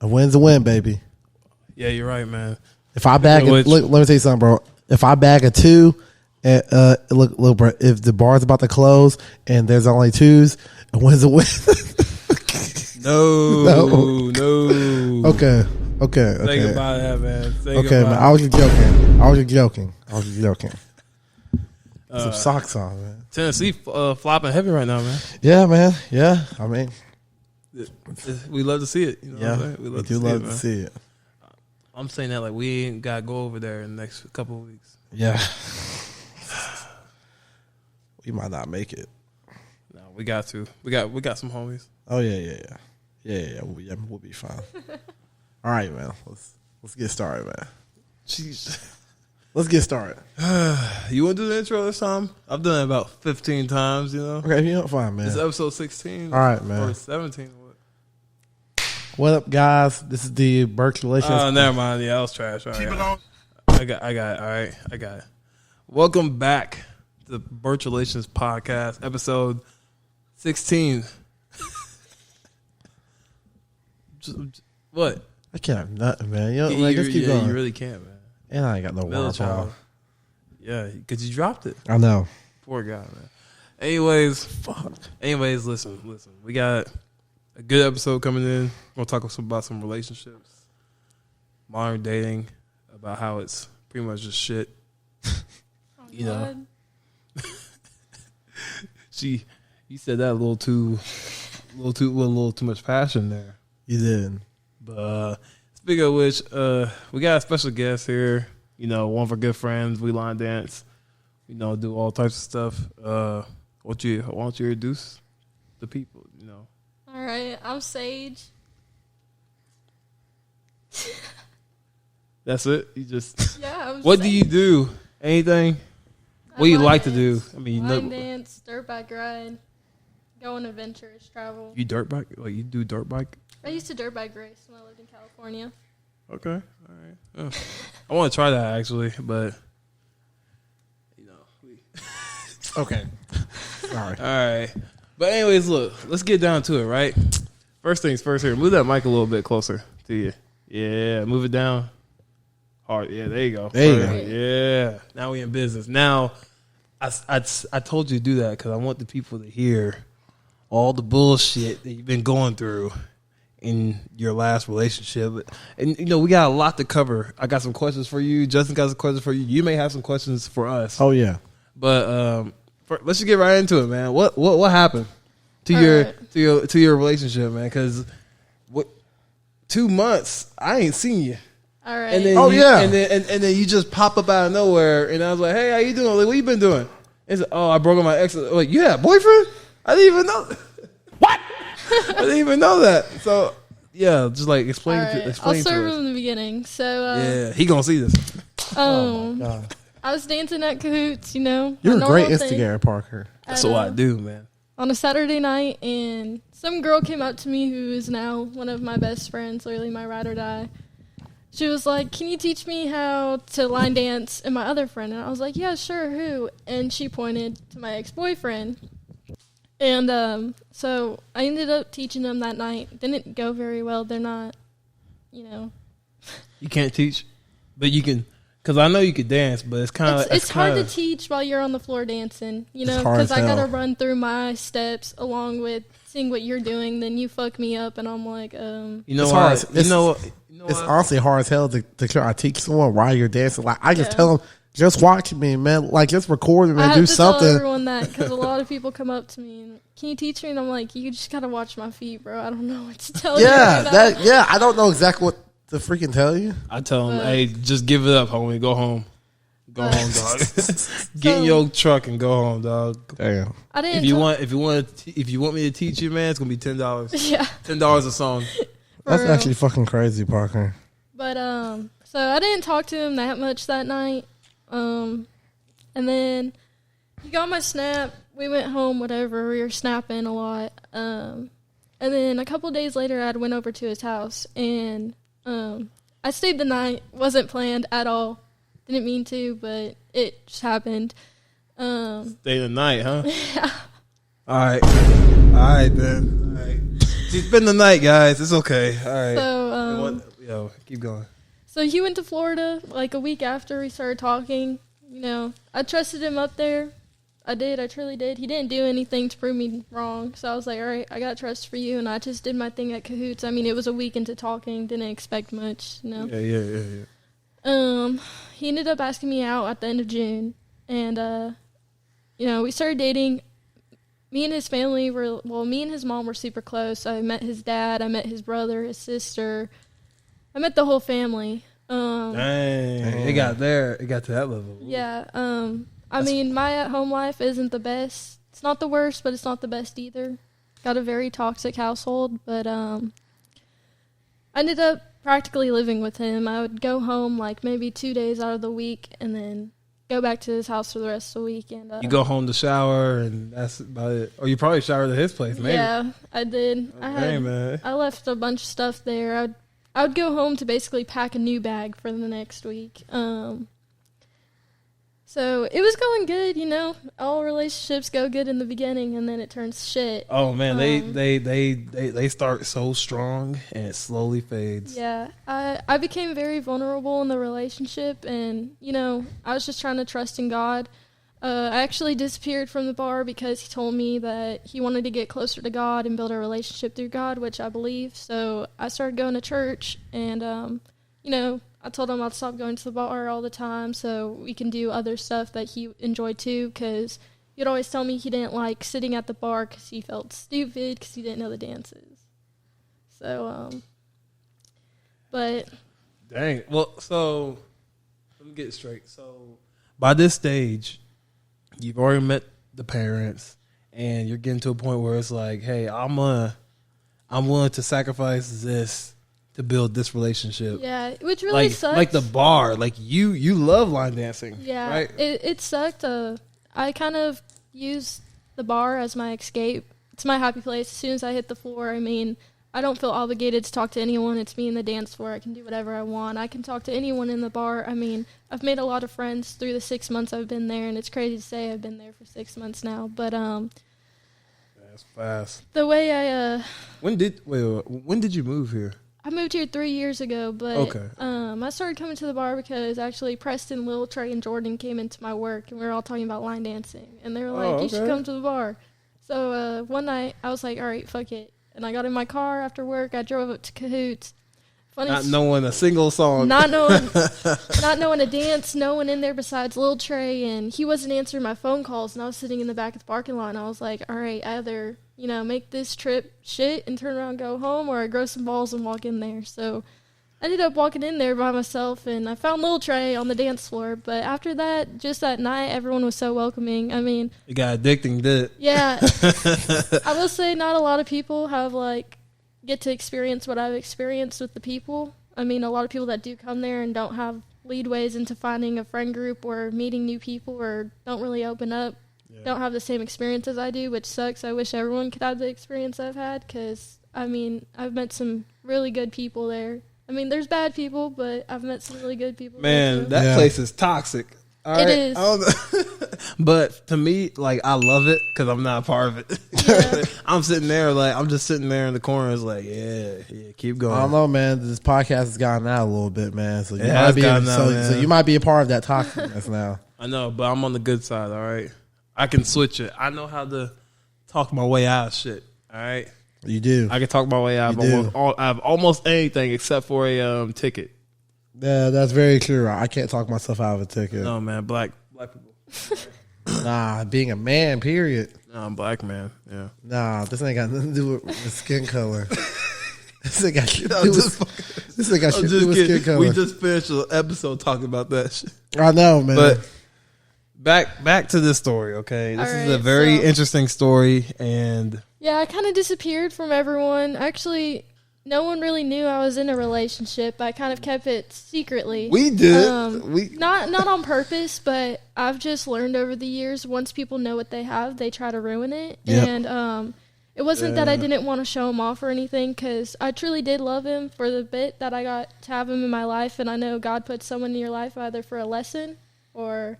A win's a win, baby. Yeah, you're right, man. If I bag look, let me tell you something, bro. If I bag a 2, and look, bro. If the bar's about to close and there's only 2s, a win's a win. No. Okay. Say goodbye to that, man. Okay, man. I was just joking. Some socks on, man. Tennessee flopping heavy right now, man. Yeah, man. Yeah. I mean, we love to see it. You know what I'm saying? We do love to see it. I'm saying that like we ain't got to go over there in the next couple of weeks. Yeah. We might not make it. No, we got to. We got some homies. Oh yeah. We'll be fine. All right, man. Let's get started, man. Jeez. Let's get started. You want to do the intro this time? I've done it about 15 times, you know. Okay, you know, fine, man. It's episode 16. All right, man. Or 17. What up, guys? This is the Berkeley Relations. Oh, never mind. Yeah, I was trash. All right, keep it on. I got it. All right, I got it. Welcome back to the Birch Relations Podcast, episode 16. What? I can't have nothing, man. You know, like, let's keep going. You really can't, man. And I ain't got no water. Yeah, because you dropped it. I know. Poor guy, man. Anyways, listen. We got a good episode coming in. We're going to talk about some relationships, modern dating, about how it's pretty much just shit. You know. You said that a little too much passion there. You did. But speaking of which, we got a special guest here. You know, one of our good friends. We line dance. You know, do all types of stuff. Why don't you introduce the people? You know. All right, I'm Sage. That's it. You just. Yeah. What do you do? Anything? What do you like to do? I mean, line dance, dirt bike ride, go on adventures, travel. You dirt bike? Like you do dirt bike? I used to dirt bike race when I lived in California. Okay, all right. Oh. I want to try that actually, but you know. Okay. All right. But anyways, look, let's get down to it, right? First things first here. Move that mic a little bit closer to you. Yeah, move it down. Hard. Yeah, there you go. There you go. Yeah. Now we in business. Now, I told you to do that because I want the people to hear all the bullshit that you've been going through in your last relationship. And, you know, we got a lot to cover. I got some questions for you. Justin got some questions for you. You may have some questions for us. Oh, yeah. But let's just get right into it, man. What happened to your relationship, man? Because 2 months, I ain't seen you. All right. And then and then you just pop up out of nowhere, and I was like, "Hey, how you doing? Like, what you been doing?" It's like, "Oh, I broke up my ex." Like, you had a boyfriend? I didn't even know. What? I didn't even know that. So, yeah, just like explain. Right. Explain I'll start to us. from the beginning. So, yeah, he gonna see this. Oh my God. I was dancing at Cahoots. You know, You're a great instigator, Parker. That's what I do, man. On a Saturday night, and some girl came up to me who is now one of my best friends, literally my ride or die. She was like, "Can you teach me how to line dance?" And my other friend, and I was like, "Yeah, sure, who?" And she pointed to my ex-boyfriend. And so I ended up teaching them that night. Didn't go very well. They're not, you know. You can't teach, but you can, because I know you could dance, but it's kind of... It's hard to teach while you're on the floor dancing, you know, because I got to run through my steps along with seeing what you're doing. Then you fuck me up, and I'm like, You know what? It's honestly hard as hell to try to teach someone while you're dancing. Like, I just tell them, just watch me, man. Like, just record me, man. Do something. I have to tell everyone that because a lot of people come up to me and, "Can you teach me?" And I'm like, "You just gotta watch my feet, bro. I don't know what to tell you." Yeah, I don't know exactly what to freaking tell you. I tell them, "Hey, just give it up, homie. Go home. Go home, dog. Get in your truck and go home, dog." Damn. I didn't. If you want me to teach you, man, it's gonna be $10. Yeah, $10 a song. That's actually fucking crazy, Parker. But so I didn't talk to him that much that night. And then he got my snap. We went home, whatever. We were snapping a lot. And then a couple days later, I went over to his house, and I stayed the night. Wasn't planned at all. Didn't mean to, but it just happened. Stay the night, huh? Yeah. All right then. All right. She's spend the night, guys. It's okay. All right. So Keep going. So he went to Florida like a week after we started talking. You know, I trusted him up there. I did. I truly did. He didn't do anything to prove me wrong. So I was like, all right, I got trust for you. And I just did my thing at Cahoots. I mean, it was a week into talking. Didn't expect much, you know. Yeah. He ended up asking me out at the end of June. And, you know, we started dating. Me and his family me and his mom were super close. I met his dad. I met his brother, his sister. I met the whole family. Dang. It got there. It got to that level. Yeah. I mean, my at-home life isn't the best. It's not the worst, but it's not the best either. Got a very toxic household, but I ended up practically living with him. I would go home like maybe 2 days out of the week and then go back to his house for the rest of the week. And you go home to shower, and that's about it. Or you probably showered at his place, maybe. Yeah, I did. Man. I left a bunch of stuff there. I would go home to basically pack a new bag for the next week. So it was going good, you know. All relationships go good in the beginning, and then it turns shit. Oh man, they start so strong and it slowly fades. Yeah, I became very vulnerable in the relationship, and you know, I was just trying to trust in God. I actually disappeared from the bar because he told me that he wanted to get closer to God and build a relationship through God, which I believe. So I started going to church, and you know, I told him I'd stop going to the bar all the time so we can do other stuff that he enjoyed too, because he'd always tell me he didn't like sitting at the bar because he felt stupid because he didn't know the dances. So, but... Dang. Well, so, let me get it straight. So, by this stage, you've already met the parents, and you're getting to a point where it's like, hey, I'm willing to sacrifice this to build this relationship. Yeah, which really sucks. Like the bar, like you love line dancing. Yeah, right? It sucked. I kind of used the bar as my escape. It's my happy place. As soon as I hit the floor, I mean, I don't feel obligated to talk to anyone. It's me in the dance floor. I can do whatever I want. I can talk to anyone in the bar. I mean, I've made a lot of friends through the 6 months I've been there, and it's crazy to say I've been there for 6 months now. But that's fast. The way I when did you move here? I moved here 3 years ago, but okay. I started coming to the bar because actually Preston, Lil, Trey, and Jordan came into my work, and we were all talking about line dancing. And they were like, you should come to the bar. So one night, I was like, all right, fuck it. And I got in my car after work. I drove up to Cahoots. Not knowing a single song. Not knowing a dance. No one in there besides Lil Trey, and he wasn't answering my phone calls, and I was sitting in the back of the parking lot, and I was like, all right, either... you know, make this trip shit and turn around and go home, or I grow some balls and walk in there. So I ended up walking in there by myself, and I found Lil Trey on the dance floor. But after that, just that night, everyone was so welcoming. I mean... it got addicting, did it? Yeah. I will say not a lot of people have, like, get to experience what I've experienced with the people. I mean, a lot of people that do come there and don't have leadways into finding a friend group or meeting new people or don't really open up. Don't have the same experience as I do, which sucks. I wish everyone could have the experience I've had because, I mean, I've met some really good people there. I mean, there's bad people, but I've met some really good people. Man, that place is toxic. All right? It is. But to me, like, I love it because I'm not a part of it. Yeah. I'm just sitting there in the corner. It's like, yeah, keep going. I don't know, man. This podcast has gotten out a little bit, man. So you might be a part of that toxicness now. I know, but I'm on the good side, all right? I can switch it. I know how to talk my way out of shit. All right, you do. I can talk my way out of almost anything except for a ticket. Yeah, that's very true. I can't talk myself out of a ticket. No, man, black people. Nah, being a man, period. No, I'm black man. Yeah. Nah, this ain't got nothing to do with skin color. This ain't got shit to do with skin color. We just finished an episode talking about that shit. I know, man. But back to this story, okay? This is a very interesting story, and yeah, I kind of disappeared from everyone. Actually, no one really knew I was in a relationship. I kind of kept it secretly. We did. Not on purpose, but I've just learned over the years, once people know what they have, they try to ruin it. Yep. And it wasn't that I didn't want to show him off or anything, because I truly did love him for the bit that I got to have him in my life, and I know God puts someone in your life either for a lesson or...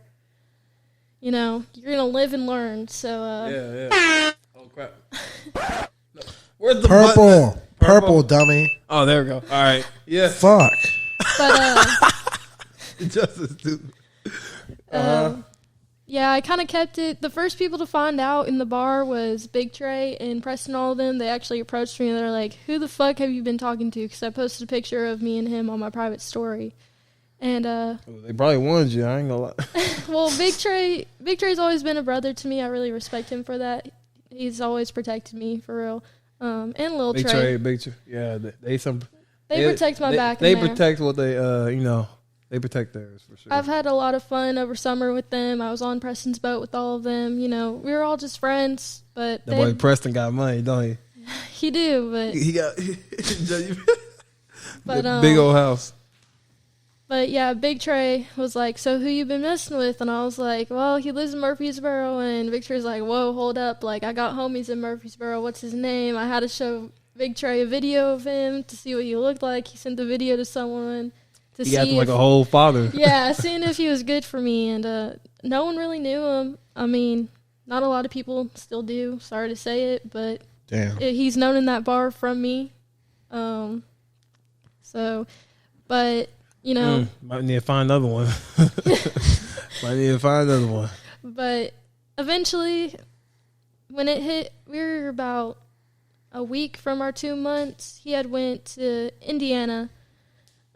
you know, you're going to live and learn, so... Yeah. Oh, crap. No. Where's the purple? Button? Purple, dummy. Oh, there we go. All right. Yeah. Fuck. But Just as stupid. yeah, I kind of kept it. The first people to find out in the bar was Big Trey and Preston. All of them. They actually approached me and they're like, "Who the fuck have you been talking to?" Because I posted a picture of me and him on my private story. And They probably wanted you. I ain't gonna lie. well, Big Trey's always been a brother to me. I really respect him for that. He's always protected me for real. And Lil Trey. Big Trey. Yeah, they protect my back. They in there. protect what they they protect theirs for sure. I've had a lot of fun over summer with them. I was on Preston's boat with all of them. You know, we were all just friends. But that boy Preston got money, don't he? He do, but He got but big old house. But yeah, Big Trey was like, "So who you been messing with?" And I was like, "Well, he lives in Murfreesboro." And Big Trey's like, "Whoa, hold up! Like, I got homies in Murfreesboro. What's his name?" I had to show Big Trey a video of him to see what he looked like. He sent the video to someone to see. He acted like a whole father. Yeah, seeing if he was good for me, and no one really knew him. I mean, not a lot of people still do. Sorry to say it, but Damn. he's known in that bar from me. But. You know, might need to find another one. But eventually, when it hit, we were about a week from our 2 months. He had went to Indiana.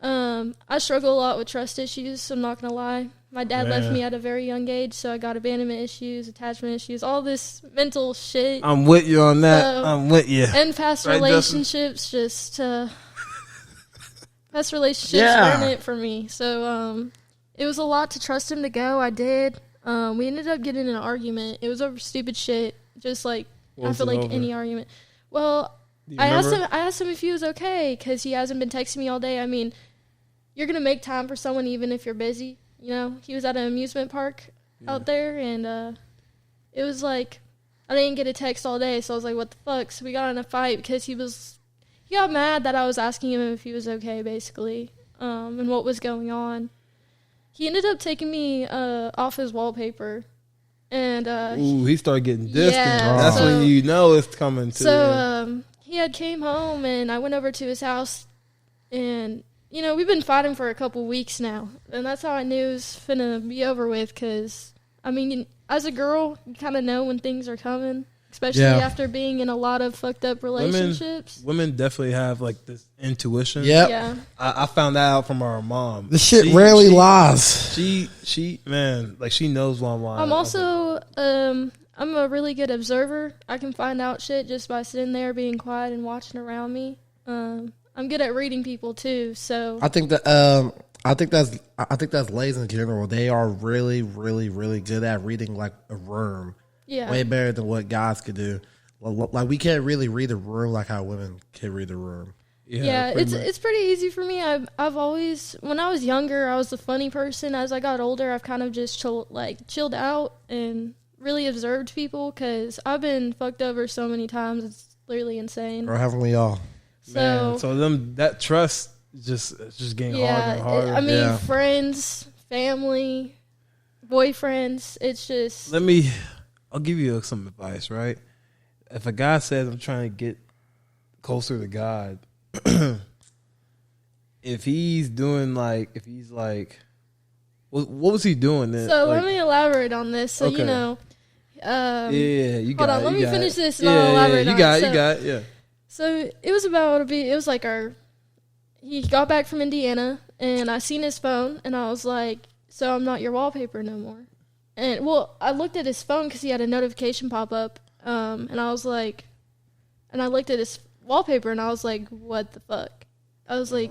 I struggle a lot with trust issues, so I'm not going to lie. My dad left me at a very young age, so I got abandonment issues, attachment issues, all this mental shit. I'm with you on that. I'm with you. And past relationships Past relationships weren't it for me. So it was a lot to trust him to go. I did. We ended up getting in an argument. It was over stupid shit. Just like, I feel like any argument. Well, I asked him if he was okay because he hasn't been texting me all day. I mean, you're going to make time for someone even if you're busy. You know, he was at an amusement park out there, and it was like, I didn't get a text all day. So I was like, what the fuck? So we got in a fight because he got mad that I was asking him if he was okay, basically, and what was going on. He ended up taking me off his wallpaper, and he started getting distant. Yeah, that's when you know it's coming to. So he had came home, and I went over to his house, and you know we've been fighting for a couple weeks now, and that's how I knew it was finna be over with. Cause I mean, as a girl, you kind of know when things are coming. Especially after being in a lot of fucked up relationships. Women definitely have like this intuition. Yep. Yeah. I found that out from our mom. This shit rarely lies. She like she knows what I'm lying. I'm also I'm a really good observer. I can find out shit just by sitting there being quiet and watching around me. I'm good at reading people too, so I think that's ladies in general. They are really, really, really good at reading like a room. Yeah. Way better than what guys could do. Like we can't really read a room like how women can read a room. Yeah, it's pretty easy for me. I've always, when I was younger, I was the funny person. As I got older, I've kind of just chilled out and really observed people because I've been fucked over so many times. It's literally insane. Or haven't we all? So that trust just getting harder and harder. I mean, friends, family, boyfriends. It's just. I'll give you some advice, right? If a guy says, I'm trying to get closer to God, if he's like, what was he doing then? So let me elaborate on this. So, you know. You got it. Hold on, let me finish this and I'll elaborate on it. You got it, yeah. So it was like he got back from Indiana and I seen his phone and I was like, so I'm not your wallpaper no more. And, well, I looked at his phone because he had a notification pop up, and I was like, and I looked at his wallpaper, and I was like, what the fuck? I was like,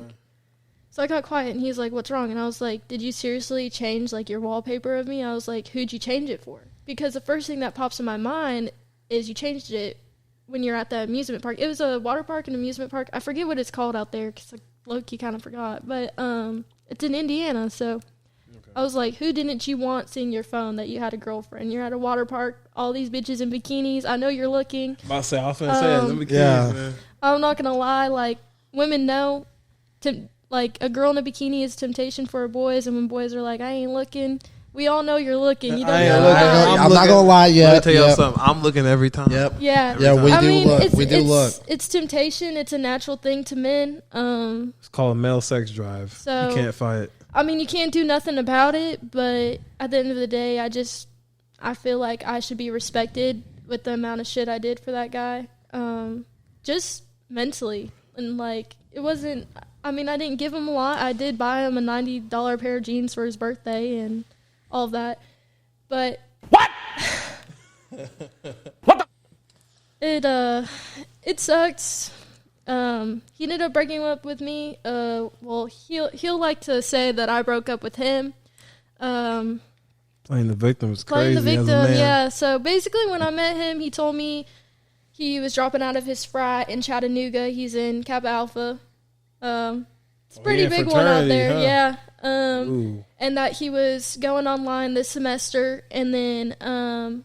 so I got quiet, and he's like, what's wrong? And I was like, did you seriously change, like, your wallpaper of me? I was like, who'd you change it for? Because the first thing that pops in my mind is you changed it when you're at the amusement park. It was a water park and amusement park. I forget what it's called out there, because, like, low-key kind of forgot. But it's in Indiana, so... I was like, who didn't you want seeing your phone that you had a girlfriend? You're at a water park, all these bitches in bikinis. I know you're looking. I was going to say, bikinis, man. I'm not going to lie. Like, women know, like, a girl in a bikini is temptation for boys. And when boys are like, I ain't looking, We all know you're looking. You don't I ain't know. looking. I'm not gonna lie. Yeah, Let me tell y'all something. I'm looking every time. Yep. Yeah. Yeah, we I do mean, look. We do look. It's temptation. It's a natural thing to men. It's called a male sex drive. So- you can't fight it. I mean, you can't do nothing about it, but at the end of the day, I feel like I should be respected with the amount of shit I did for that guy. Just mentally. And, like, it wasn't, I mean, I didn't give him a lot. I did buy him a $90 pair of jeans for his birthday and all of that. But. What? What the? It sucks. He ended up breaking up with me. Well, he'll like to say that I broke up with him. Playing the victim is Playing crazy. the as a victim, man. yeah. So basically, when I met him, he told me he was dropping out of his frat in Chattanooga. He's in Kappa Alpha. It's a pretty yeah, big one out fraternity, there, huh? yeah. Ooh. And that he was going online this semester and then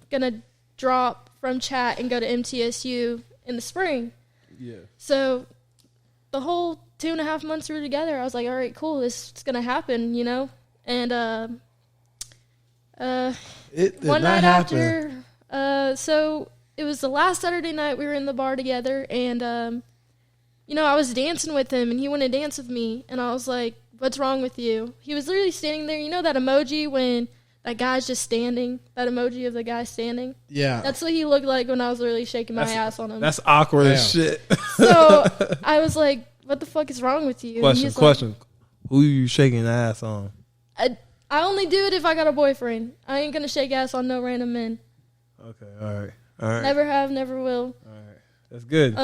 gonna drop from Chat and go to MTSU in the spring. Yeah. So the whole 2.5 months we were together, I was like, all right, cool, this is going to happen, you know? And It did one not night happen. after, so it was the last Saturday night we were in the bar together, and, you know, I was dancing with him, and he wanted to dance with me, and I was like, what's wrong with you? He was literally standing there. You know that emoji when that guy's just standing? That emoji of the guy standing? Yeah. That's what he looked like when I was literally shaking my ass on him. That's awkward as shit. So I was like, what the fuck is wrong with you? And he's Question. Who you shaking the ass on? Like, I only do it if I got a boyfriend. I ain't going to shake ass on no random men. Okay, all right. Never have, never will. All right. That's good.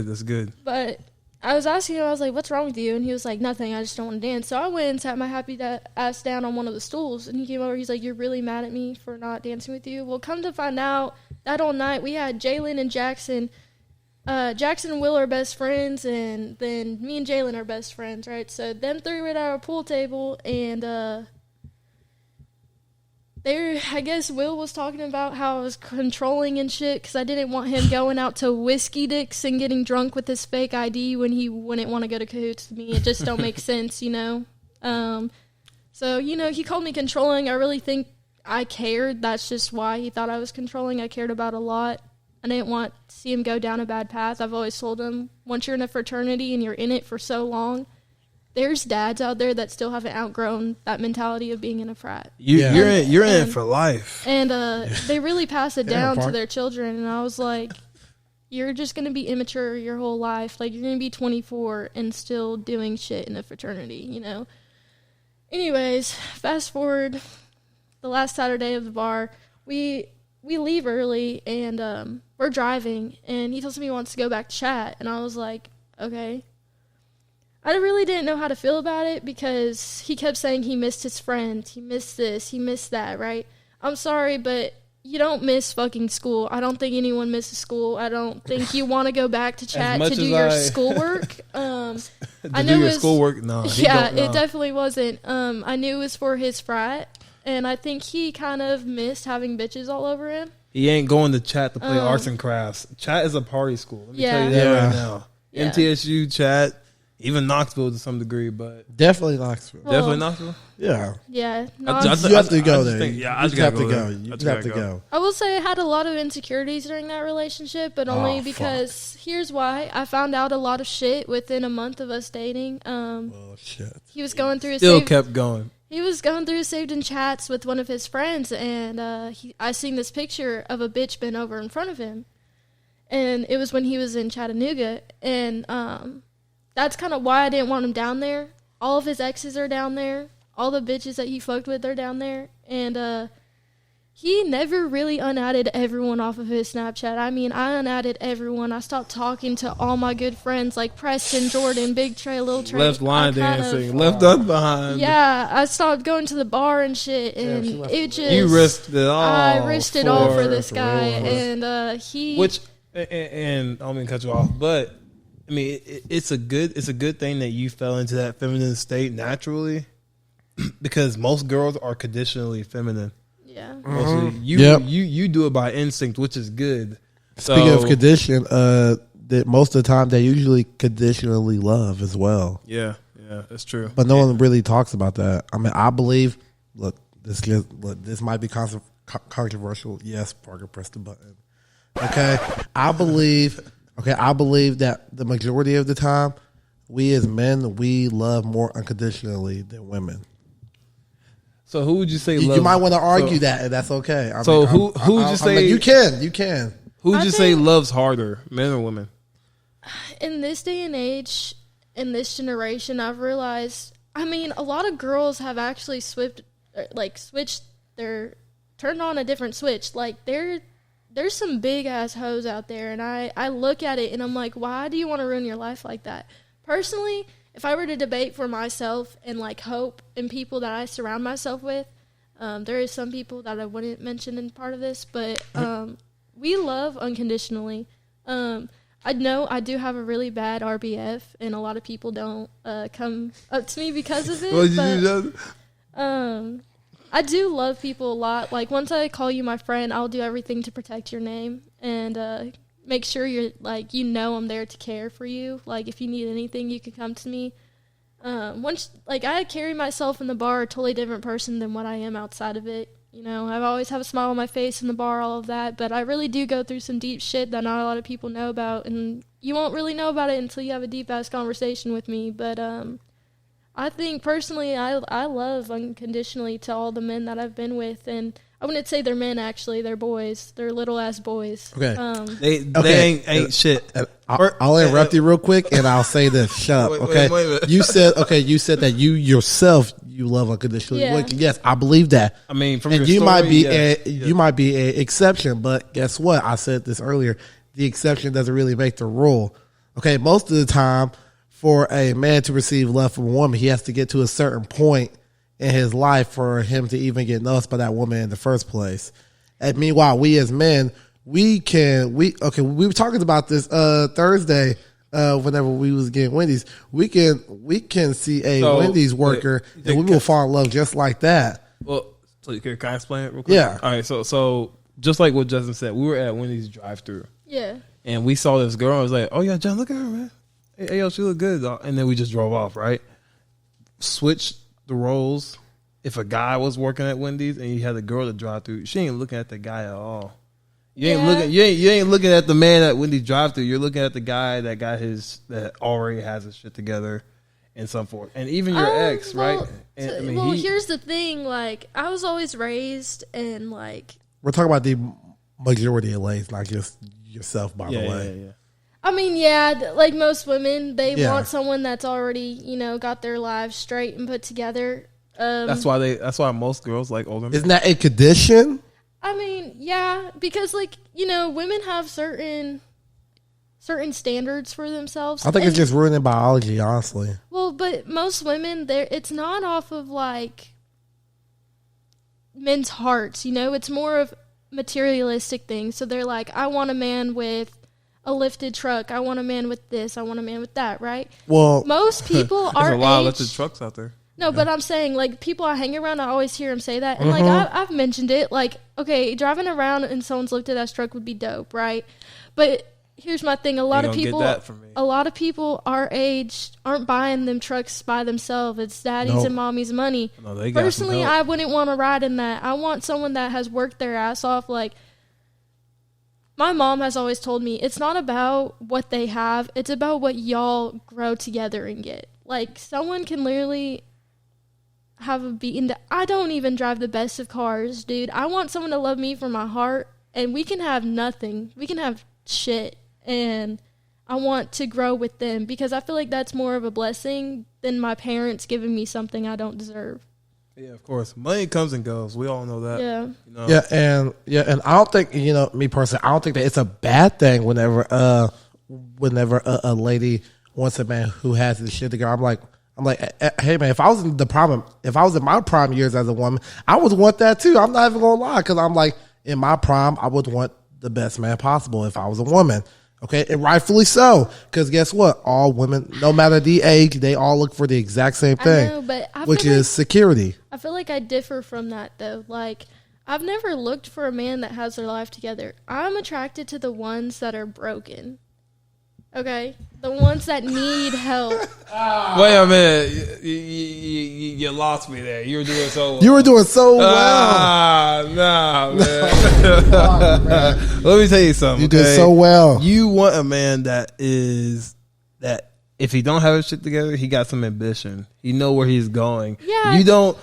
That's good. But I was asking him, I was like, what's wrong with you? And he was like, nothing, I just don't want to dance. So I went and sat my happy ass down on one of the stools. And he came over, he's like, you're really mad at me for not dancing with you? Well, come to find out, that whole night we had Jalen and Jackson. Jackson and Will are best friends, and then me and Jalen are best friends, right? So them three were at our pool table, and I guess Will was talking about how I was controlling and shit because I didn't want him going out to Whiskey Dicks and getting drunk with his fake ID when he wouldn't want to go to cahoots with me. It just don't make sense, you know? So, you know, he called me controlling. I really think I cared. That's just why he thought I was controlling. I cared about a lot. I didn't want to see him go down a bad path. I've always told him, once you're in a fraternity and you're in it for so long, there's dads out there that still haven't outgrown that mentality of being in a frat. You're in it for life. And they really pass it down to their children. And I was like, you're just going to be immature your whole life. Like, you're going to be 24 and still doing shit in a fraternity, you know? Anyways, fast forward, the last Saturday of the bar, we leave early, and we're driving, and he tells me he wants to go back to Chat, and I was like, okay. I really didn't know how to feel about it because he kept saying he missed his friend, he missed this, he missed that, right? I'm sorry, but you don't miss fucking school. I don't think anyone misses school. I don't think you want to go back to Chat to do your schoolwork. I knew your schoolwork? No. Yeah, it definitely wasn't. I knew it was for his frat, and I think he kind of missed having bitches all over him. He ain't going to Chat to play arts and crafts. Chat is a party school. Let me tell you that right now. Yeah. MTSU, Chat, even Knoxville to some degree, but Definitely Knoxville. definitely Knoxville. Yeah. Yeah. You have to go there. I just have gotta to go. there. You I just have to gotta go. I will say I had a lot of insecurities during that relationship, but only because here's why. I found out a lot of shit within a month of us dating. Oh shit. He was going through Still kept going. He was going through saved in chats with one of his friends, and I seen this picture of a bitch bent over in front of him, and it was when he was in Chattanooga, and that's kind of why I didn't want him down there. All of his exes are down there. All the bitches that he fucked with are down there, and he never really unadded everyone off of his Snapchat. I mean, I unadded everyone. I stopped talking to all my good friends like Preston, Jordan, Big Trey, Lil Trey. Left line dancing. Left us behind. Yeah, I stopped going to the bar and shit, and it just... You risked it all. I risked it all for this guy, real. and he... Which, and I don't mean to cut you off, but I mean, it's a good thing that you fell into that feminine state naturally, because most girls are conditionally feminine. Yeah. Mostly. You do it by instinct, which is good. Speaking of condition, that most of the time they usually conditionally love as well. Yeah, that's true. But no one really talks about that. I mean, I believe, look, This might be controversial. Yes, Parker, press the button. Okay, I believe that the majority of the time, we as men, we love more unconditionally than women. So who would you say You might want to argue that, and that's okay. Who would you say you can? Who would you say loves harder, men or women? In this day and age, in this generation, I've realized, I mean, a lot of girls have actually turned on a different switch. Like, there's some big ass hoes out there, and I look at it and I'm like, why do you want to ruin your life like that? Personally, if I were to debate for myself and like hope in people that I surround myself with, there is some people that I wouldn't mention in part of this, but we love unconditionally. I know I do have a really bad RBF, and a lot of people don't come up to me because of it. I do love people a lot. Like, once I call you my friend, I'll do everything to protect your name and make sure you're like, I'm there to care for you. Like, if you need anything, you can come to me. I carry myself in the bar a totally different person than what I am outside of it. I always have a smile on my face in the bar, all of that, but I really do go through some deep shit that not a lot of people know about, and you won't really know about it until you have a deep-ass conversation with me. But I think, personally, I love unconditionally to all the men that I've been with, and I wouldn't say they're men, actually. They're boys. They're little-ass boys. Okay. They ain't shit. I'll interrupt you real quick, and I'll say this. Shut up, okay? Wait. You said that you yourself, you love unconditionally. Yeah. Yes, I believe that. I mean, from and your story, you might be an exception, but guess what? I said this earlier. The exception doesn't really make the rule. Okay, most of the time, for a man to receive love from a woman, he has to get to a certain point in his life for him to even get noticed by that woman in the first place. And meanwhile, we as men, we were talking about this Thursday whenever we was getting Wendy's. We can see a Wendy's worker and we will fall in love just like that. Well, so can I explain it real quick? Yeah. All right. So just like what Justin said, we were at Wendy's drive-thru. Yeah. And we saw this girl. I was like, "Oh yeah, John, look at her, man. Hey, yo, she look good." And then we just drove off. Right. Switched the roles. If a guy was working at Wendy's and you had a girl to drive through, she ain't looking at the guy at all. You ain't looking at the man at Wendy's drive through. You're looking at the guy that already has his shit together and so forth. And even your ex, right? And, here's the thing. Like, I was always raised and like, we're talking about the majority of ladies, not just yourself, by the way. Yeah. I mean, like most women, they want someone that's already, got their lives straight and put together. That's why most girls like older men. Isn't that a condition? I mean, yeah, because women have certain standards for themselves. I think it's just ruining biology, honestly. Well, but most women, it's not off of like men's hearts, it's more of materialistic things. So they're like, I want a man with a lifted truck. I want a man with this. I want a man with that, right? Well, most people are There's a lot of lifted trucks out there. No, but I'm saying, like, people I hang around, I always hear them say that. And, like, I've mentioned it. Like, okay, driving around in someone's lifted ass truck would be dope, right? But here's my thing. A lot of people our age aren't buying them trucks by themselves. It's daddy's and mommy's money. No, they got Personally, I wouldn't want to ride in that. I want someone that has worked their ass off. Like, my mom has always told me, it's not about what they have. It's about what y'all grow together and get. Like, someone can literally have a beaten. I don't even drive the best of cars, dude. I want someone to love me from my heart, and we can have nothing. We can have shit, and I want to grow with them because I feel like that's more of a blessing than my parents giving me something I don't deserve. Yeah, of course. Money comes and goes. We all know that. Yeah. And I don't think, me personally, I don't think that it's a bad thing whenever a lady wants a man who has his shit together. I'm like, hey man, if I was in my prime years as a woman, I would want that too. I'm not even gonna lie, because I'm like, in my prime, I would want the best man possible if I was a woman. Okay, and rightfully so, because guess what? All women, no matter the age, they all look for the exact same thing, I know, but which is security. I feel like I differ from that though. Like, I've never looked for a man that has their life together. I'm attracted to the ones that are broken. Okay, the ones that need help. Wait a minute, you lost me there. You were doing so well. You were doing so well. Nah, man. God, man. Let me tell you something. You did so well. You want a man that if he don't have his shit together, he got some ambition. He know where he's going. Yeah. You don't.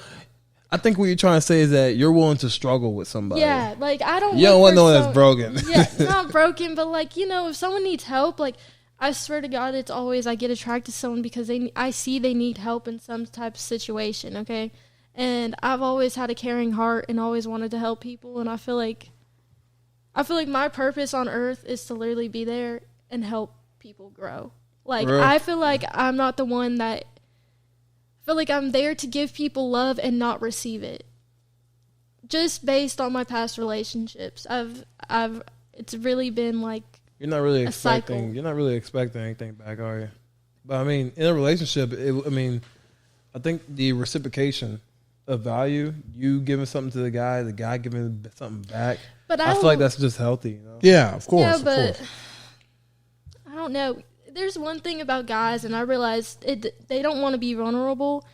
I think what you're trying to say is that you're willing to struggle with somebody. Yeah, like I don't. You don't want no one that's broken. Yeah, not broken, but like if someone needs help, like I swear to God, it's always I get attracted to someone because I see they need help in some type of situation. Okay, and I've always had a caring heart and always wanted to help people, and I feel like my purpose on earth is to literally be there and help people grow. Like I feel like I'm not the one that. I feel like I'm there to give people love and not receive it. Just based on my past relationships, it's really been like you're not really expecting. cycle. You're not really expecting anything back, are you? But I mean, in a relationship, I think the reciprocation of value, you giving something to the guy giving something back. But I feel like that's just healthy, you know? Yeah, of course. Yeah, but of course. I don't know. There's one thing about guys, and I realized they don't want to be vulnerable.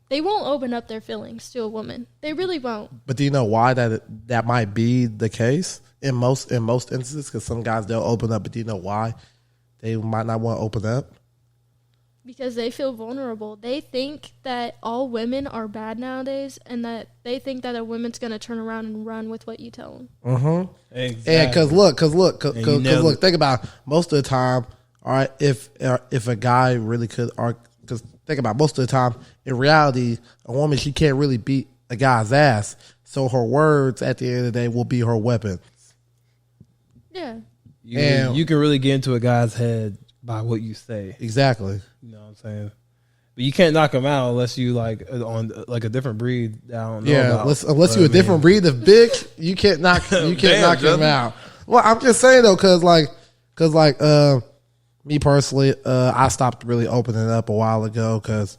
They won't open up their feelings to a woman. They really won't. But do you know why that might be the case in most instances? Because some guys they'll open up, but do you know why they might not want to open up? Because they feel vulnerable. They think that all women are bad nowadays, and that they think that a woman's going to turn around and run with what you tell them. Mm-hmm. Exactly. And because look, think about it. Most of the time. All right, if a guy really could, because think about it, most of the time, in reality, a woman, she can't really beat a guy's ass. So her words at the end of the day will be her weapon. Yeah. You can really get into a guy's head by what you say. Exactly. You know what I'm saying? But you can't knock him out unless you like on like a different breed down. Yeah, unless you're a different breed of bitch, you can't knock him out. Well, I'm just saying though, cause me personally, I stopped really opening up a while ago because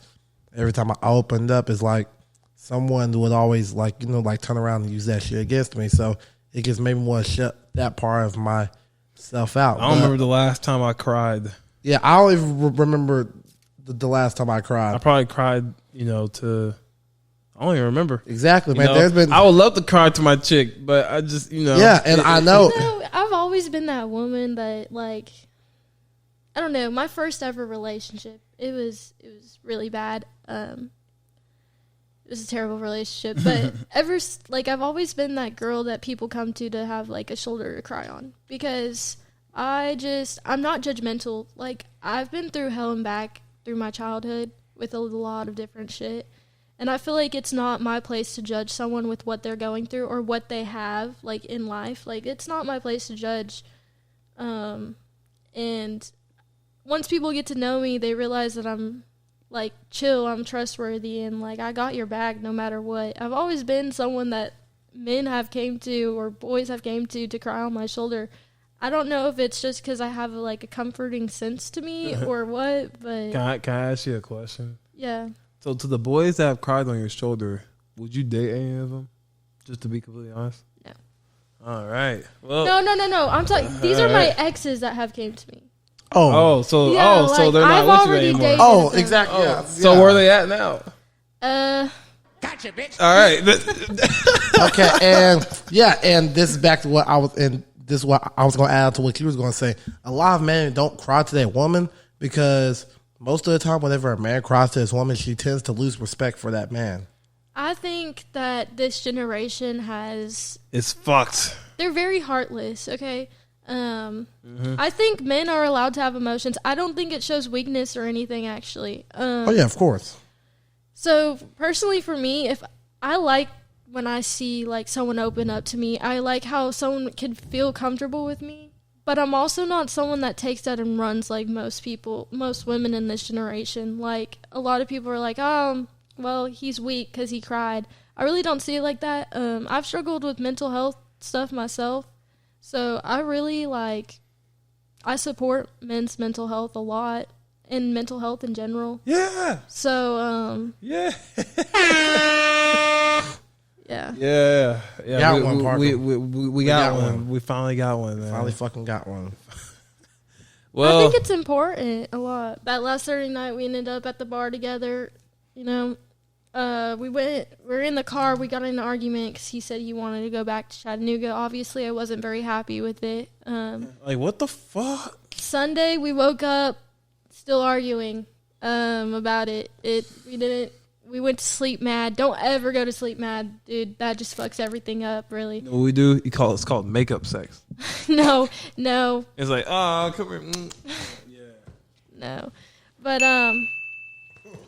every time I opened up, it's like someone would always turn around and use that shit against me. So it just made me want to shut that part of myself out. I don't remember the last time I cried. Yeah, I don't even remember the last time I cried. I probably cried, I don't even remember. Exactly, man. I would love to cry to my chick, but I just, Yeah, and I know. I've always been that woman that like. I don't know. My first ever relationship, it was really bad. It was a terrible relationship, but I've always been that girl that people come to have like a shoulder to cry on because I'm not judgmental. Like I've been through hell and back through my childhood with a lot of different shit, and I feel like it's not my place to judge someone with what they're going through or what they have like in life. Like it's not my place to judge, and once people get to know me, they realize that I'm, like, chill, I'm trustworthy, and, like, I got your back no matter what. I've always been someone that men have came to or boys have came to cry on my shoulder. I don't know if it's just because I have, a comforting sense to me or what, but... Can I ask you a question? Yeah. So, to the boys that have cried on your shoulder, would you date any of them? Just to be completely honest? No. All right. Well, No. I'm talking... These are my exes that have came to me. So they're not with you anymore. Oh, exactly. Oh, yeah. So where are they at now? Gotcha, bitch. All right. Okay, and this is back to what I was in. This is what I was going to add to what you was going to say. A lot of men don't cry to their woman because most of the time, whenever a man cries to his woman, she tends to lose respect for that man. I think that this generation it's fucked. They're very heartless, okay? I think men are allowed to have emotions. I don't think it shows weakness or anything, actually. Oh, yeah, of course. So, personally for me, if I like when I see, like, someone open up to me, I like how someone can feel comfortable with me. But I'm also not someone that takes that and runs like most women in this generation. Like, a lot of people are like, well, he's weak because he cried. I really don't see it like that. I've struggled with mental health stuff myself. So I really I support men's mental health a lot and mental health in general. Yeah. So, yeah. yeah. Yeah. Got one, Parker. We got one. We finally got one, man. Finally fucking got one. Well, I think it's important a lot. That last Saturday night, we ended up at the bar together. You know, we were in the car. We got in an argument because he said he wanted to go back to Chattanooga. Obviously, I wasn't very happy with it. like, what the fuck? Sunday, we woke up still arguing about it. We went to sleep mad. Don't ever go to sleep mad, dude. That just fucks everything up, really. You know what we do? It's called makeup sex. No. It's like, oh, come here. Yeah. No. But,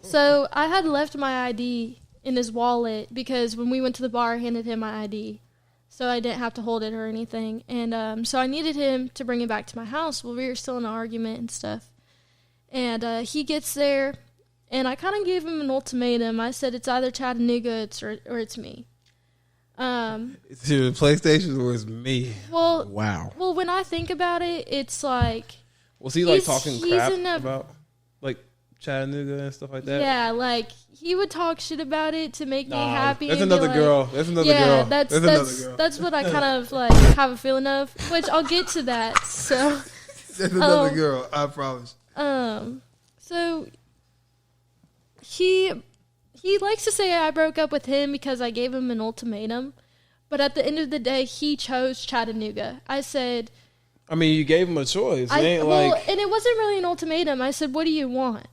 so I had left my ID in his wallet because when we went to the bar, I handed him my ID. So I didn't have to hold it or anything. And so I needed him to bring it back to my house. Well, we were still in an argument and stuff. And he gets there. And I kind of gave him an ultimatum. I said, it's either Chattanooga or it's me. It's either PlayStation or it's me. Well, Wow. Well, when I think about it, it's like... Was he, like, talking he's crap in a- about, like, Chattanooga and stuff like that? Yeah, like, he would talk shit about it to make me happy. That's and be another like, girl. That's another girl. Yeah, That's another girl. that's what I kind of, like, have a feeling of, which I'll get to that, so... That's another girl, I promise. So... He likes to say I broke up with him because I gave him an ultimatum, but at the end of the day, he chose Chattanooga. I said... I mean, you gave him a choice. And it wasn't really an ultimatum. I said, what do you want?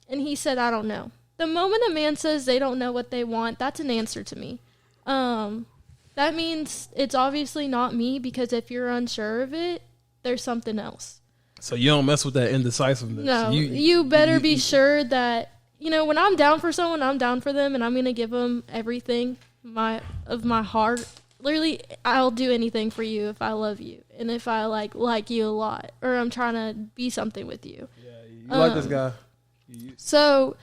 And he said, I don't know. The moment a man says they don't know what they want, that's an answer to me. That means it's obviously not me, because if you're unsure of it, there's something else. So you don't mess with that indecisiveness. No, you better be sure that... You know, when I'm down for someone, I'm down for them, and I'm going to give them everything of my heart. Literally, I'll do anything for you if I love you and if I like you a lot, or I'm trying to be something with you. Yeah, you like this guy. So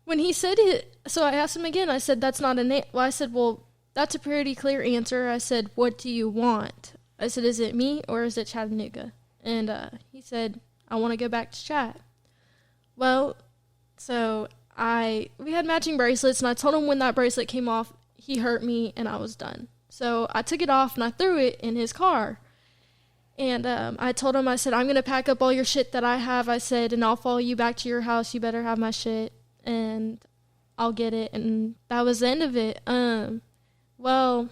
when he said it, so I asked him again. I said, that's not I said, well, that's a pretty clear answer. I said, what do you want? I said, is it me or is it Chattanooga? And he said, I want to go back to Chat. Well... So we had matching bracelets, and I told him when that bracelet came off, he hurt me, and I was done. So I took it off, and I threw it in his car. And I told him, I said, I'm going to pack up all your shit that I have, I said, and I'll follow you back to your house. You better have my shit, and I'll get it. And that was the end of it. Well,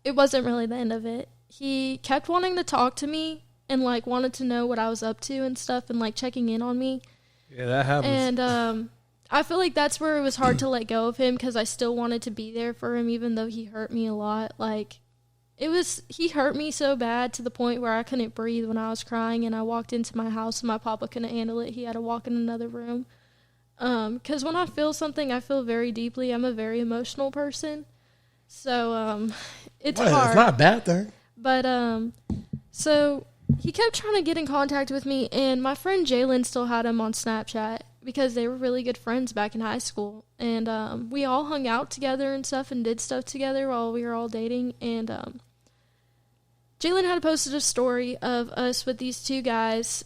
it wasn't really the end of it. He kept wanting to talk to me and, like, wanted to know what I was up to and stuff and, like, checking in on me. Yeah, that happens. And I feel like that's where it was hard to let go of him, because I still wanted to be there for him, even though he hurt me a lot. Like, he hurt me so bad to the point where I couldn't breathe when I was crying, and I walked into my house and my papa couldn't handle it. He had to walk in another room. Because when I feel something, I feel very deeply. I'm a very emotional person. So, it's hard. It's not a bad thing. But, so... He kept trying to get in contact with me, and my friend Jalen still had him on Snapchat because they were really good friends back in high school. And we all hung out together and stuff and did stuff together while we were all dating. And Jalen had posted a story of us with these two guys.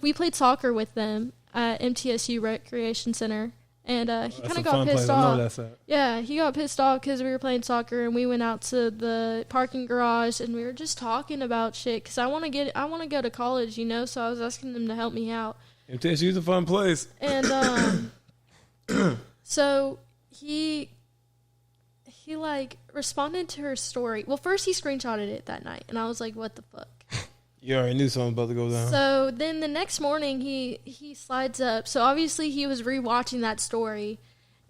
We played soccer with them at MTSU Recreation Center. And he kind of got pissed off. Yeah, he got pissed off because we were playing soccer, and we went out to the parking garage, and we were just talking about shit. Because I want to go to college, you know. So I was asking them to help me out. MTSU's a fun place. And so he like responded to her story. Well, first he screenshotted it that night, and I was like, "What the fuck." You already knew something was about to go down. So then the next morning he slides up. So obviously he was rewatching that story,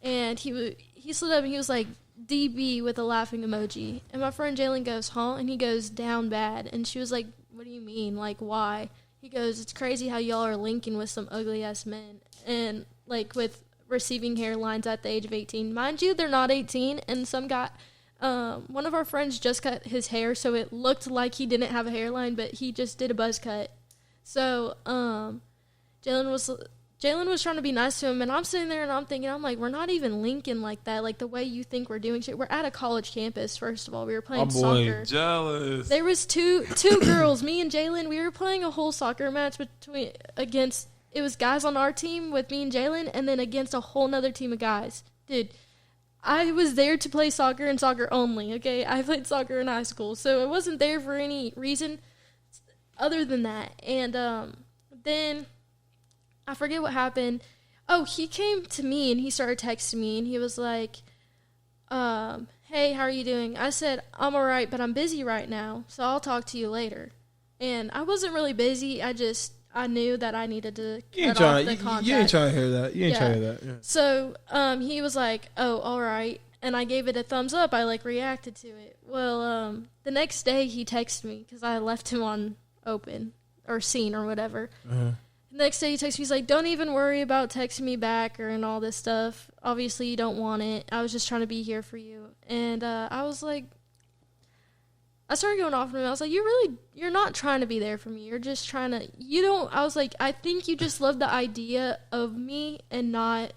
and he slid up and he was like, DB with a laughing emoji. And my friend Jalen goes, huh? And he goes, down bad. And she was like, what do you mean? Like, why? He goes, it's crazy how y'all are linking with some ugly ass men, and like with receiving hairlines at the age of 18. Mind you, they're not 18, and some guy. One of our friends just cut his hair, so it looked like he didn't have a hairline, but he just did a buzz cut. So, Jalen was trying to be nice to him, and I'm sitting there and I'm thinking, I'm like, we're not even linking like that, like the way you think we're doing shit. We're at a college campus, first of all. We were playing soccer. Jealous. There was two girls, me and Jalen. We were playing a whole soccer match against, it was guys on our team with me and Jalen, and then against a whole nother team of guys. Dude, I was there to play soccer and soccer only, okay? I played soccer in high school, so I wasn't there for any reason. other than that. And then I forget what happened. Oh, he came to me and he started texting me and he was like, hey, how are you doing? I said, I'm all right, but I'm busy right now, so I'll talk to you later. And I wasn't really busy. I knew that I needed to cut off the contact. You ain't trying to hear that. You ain't trying to hear that. Yeah. So he was like, oh, all right. And I gave it a thumbs up. I, reacted to it. Well, the next day he texted me because I left him on open or seen or whatever. Uh-huh. The next day he texted me. He's like, don't even worry about texting me back and all this stuff. Obviously, you don't want it. I was just trying to be here for you. And I was like, I started going off on him. I was like, you're not trying to be there for me. You're just trying to, I was like, I think you just love the idea of me and not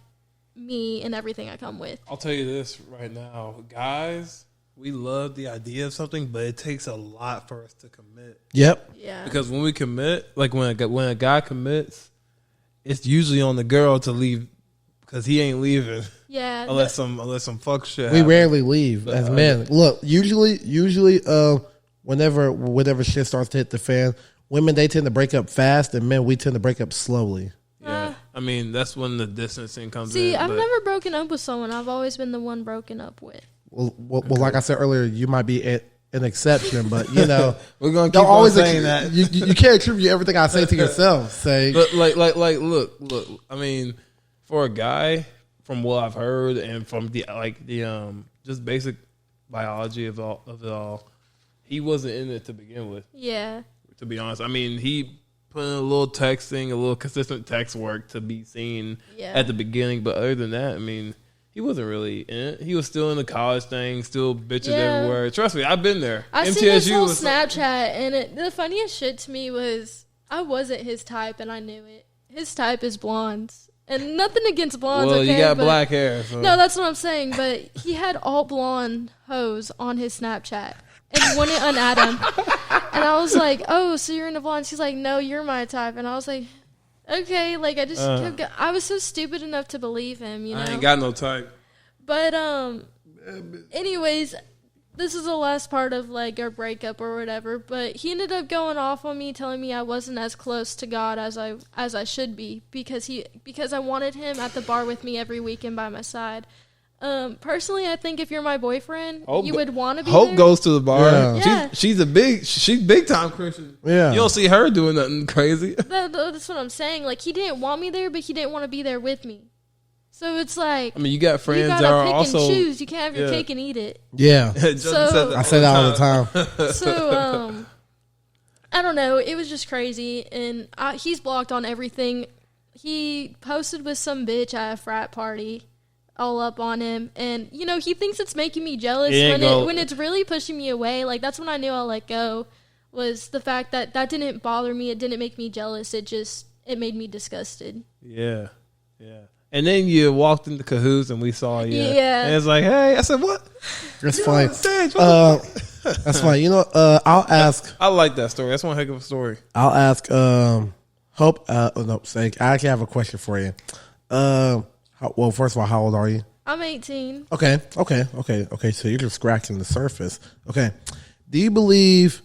me and everything I come with. I'll tell you this right now. Guys, we love the idea of something, but it takes a lot for us to commit. Yep. Yeah. Because when we commit, when a guy commits, it's usually on the girl to leave because he ain't leaving. Yeah. Unless some fuck shit We happens. rarely leave as men. Look, usually, whenever shit starts to hit the fan, women, they tend to break up fast, and men, we tend to break up slowly. Yeah. I mean, that's when the distancing comes in. See, I've never broken up with someone. I've always been the one broken up with. Well, like I said earlier, you might be an exception, but we're gonna keep on saying that. You can't attribute everything I say to yourself. But look. I mean, for a guy, from what I've heard and from the just basic biology of it all, he wasn't in it to begin with. Yeah. To be honest, I mean, he put in a little texting, a little consistent text work to be seen at the beginning, but other than that, I mean, he wasn't really in it. He was still in the college thing, still bitches everywhere. Trust me, I've been there. I seen his whole Snapchat, and the funniest shit to me was I wasn't his type, and I knew it. His type is blondes, and nothing against blondes. Well, okay, you got black hair. So. No, that's what I'm saying. But he had all blonde hoes on his Snapchat, and wouldn't unadd him. And I was like, "Oh, so you're into blondes?" He's like, "No, you're my type." And I was like, okay, I just I was so stupid enough to believe him, I ain't got no type. But anyways, this is the last part of our breakup or whatever. But he ended up going off on me, telling me I wasn't as close to God as I should be because I wanted him at the bar with me every weekend by my side. Personally, I think if you're my boyfriend, you would want to be Hope there. goes to the bar. Yeah. She's big time Christian. Yeah. You don't see her doing nothing crazy. That's what I'm saying. He didn't want me there, but he didn't want to be there with me. So it's like, I mean, you got friends you that gotta are pick also and choose. You can't have your cake and eat it. Yeah. So, I say that all the time. So, I don't know. It was just crazy, and he's blocked on everything. He posted with some bitch at a frat party, all up on him, and he thinks it's making me jealous when it's really pushing me away. That's when I knew I'll let go. Was the fact that didn't bother me. It didn't make me jealous. It made me disgusted. Yeah. And then you walked into Cahoots and we saw you. Yeah. And it's like, hey, I said, what? That's funny. That's funny. I'll ask. I like that story. That's one heck of a story. I'll ask. Hope. I actually have a question for you. Well, first of all, how old are you? I'm 18. Okay. So you're just scratching the surface. Okay. Do you believe?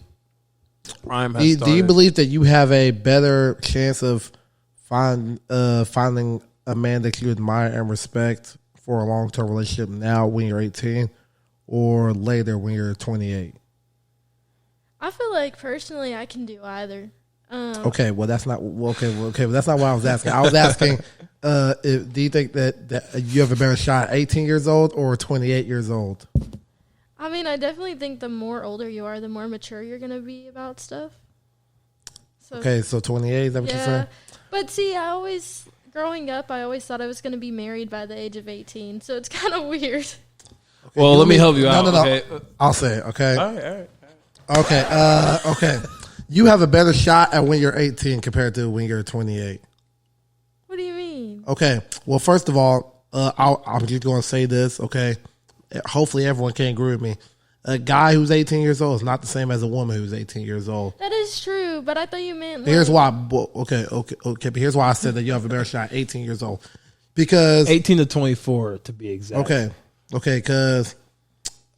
Do you believe that you have a better chance of finding a man that you admire and respect for a long-term relationship now when you're 18 or later when you're 28? I feel like personally I can do either. Okay, well that's not that's not what I was asking. I was asking, do you think that you have a better shot at 18 years old or 28 years old? I mean, I definitely think the more older you are, the more mature you're gonna be about stuff. So 28, is that what you're saying? But see, growing up, I always thought I was going to be married by the age of 18, so it's kind of weird. Okay, well, let me help you out. No. Okay. I'll say it, okay? All right. Okay. You have a better shot at when you're 18 compared to when you're 28. What do you mean? Okay. Well, first of all, I'm just going to say this, okay? Hopefully everyone can agree with me. A guy who's 18 years old is not the same as a woman who's 18 years old. That is true, but I thought you meant here's why. Okay. But here's why I said that you have a better shot at 18 years old. Because 18 to 24 to be exact. Okay,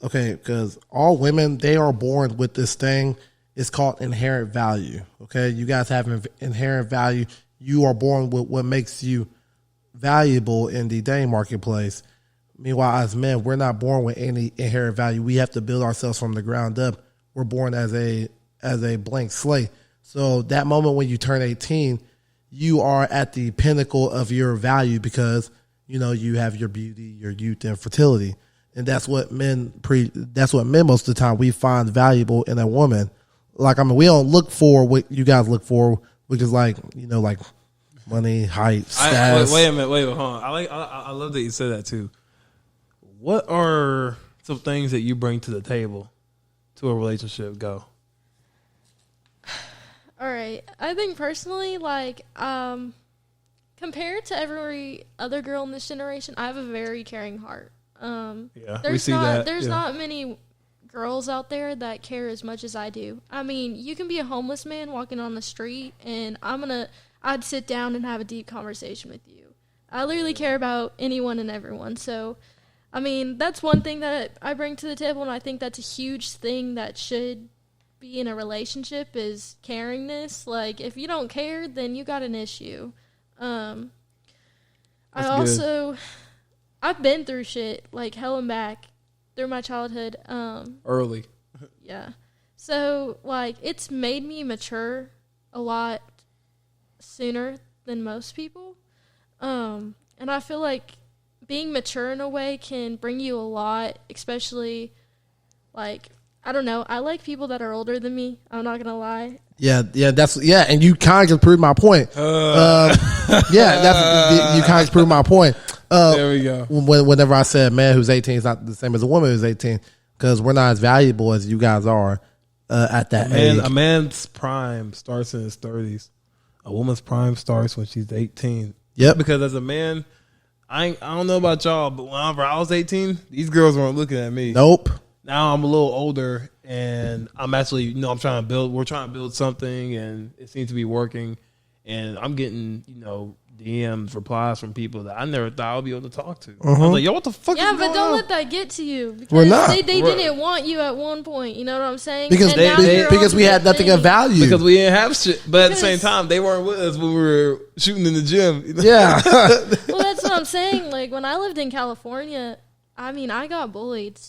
because all women, they are born with this thing It's called inherent value. Okay, you guys have inherent value. You are born with what makes you valuable in the dating marketplace. Meanwhile, as men, we're not born with any inherent value. We have to build ourselves from the ground up. We're born as a blank slate. So that moment when you turn 18, you are at the pinnacle of your value because you have your beauty, your youth, and fertility, and that's what men most of the time we find valuable in a woman. Like, I mean, we don't look for what you guys look for, which is like money, height, status. Wait a minute, hold on. I love that you said that too. What are some things that you bring to the table to a relationship? Go. All right. I think personally, like, compared to every other girl in this generation, I have a very caring heart. We see that. There's not many girls out there that care as much as I do. I mean, you can be a homeless man walking on the street, and I'd sit down and have a deep conversation with you. I literally care about anyone and everyone. So, I mean, that's one thing that I bring to the table, and I think that's a huge thing that should be in a relationship is caringness. Like, if you don't care, then you got an issue. I've been through shit, like, hell and back through my childhood. Early. Yeah. So, like, it's made me mature a lot sooner than most people. And I feel like being mature in a way can bring you a lot, especially, like, I don't know. I like people that are older than me. I'm not going to lie. Yeah, and you kind of just proved my point. You kind of just proved my point. There we go. Whenever I said a man who's 18 is not the same as a woman who's 18, because we're not as valuable as you guys are at that age. A man's prime starts in his 30s. A woman's prime starts when she's 18. Yep. Because as a man, I don't know about y'all, but whenever I was 18, these girls weren't looking at me. Nope. Now I'm a little older, and I'm actually, we're trying to build something, and it seems to be working. And I'm getting, DMs, replies from people that I never thought I would be able to talk to. I was like, yo, what the fuck is going on? Yeah, but don't let that get to you. Because we're not. They didn't want you at one point. You know what I'm saying? Because we had nothing of value. Because we didn't have shit. But at the same time, they weren't with us when we were shooting in the gym. Yeah. Well, that's what I'm saying. Like, when I lived in California, I mean, I got bullied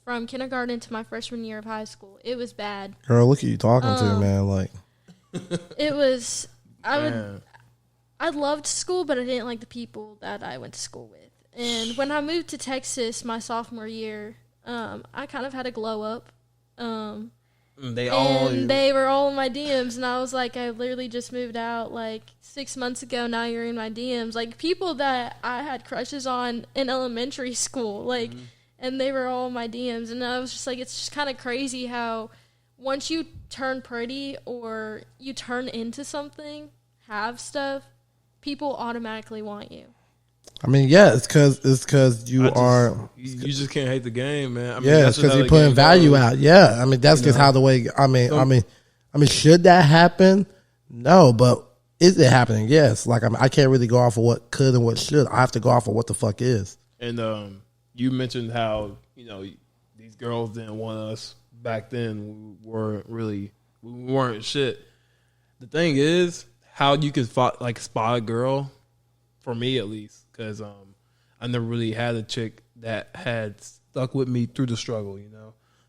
from kindergarten to my freshman year of high school. It was bad. Girl, look at you talking to, man. Like, it was. I loved school, but I didn't like the people that I went to school with. And when I moved to Texas my sophomore year, I kind of had a glow up. They were all in my DMs, and I was like, I literally just moved out like 6 months ago. Now you're in my DMs, like people that I had crushes on in elementary school, like, and they were all in my DMs, and I was just like, it's just kind of crazy how once you turn pretty or you turn into something, have stuff, people automatically want you. I mean, yeah, it's because you just can't hate the game, man. I mean, yeah, it's because you're putting value out. Yeah, I mean, that's just how the way. I mean, should that happen? No, but is it happening? Yes. Like, I can't really go off of what could and what should. I have to go off of what the fuck is. And you mentioned how these girls didn't want us back then. We weren't shit. The thing is, how you could spot a girl, for me at least, because I never really had a chick that had stuck with me through the struggle,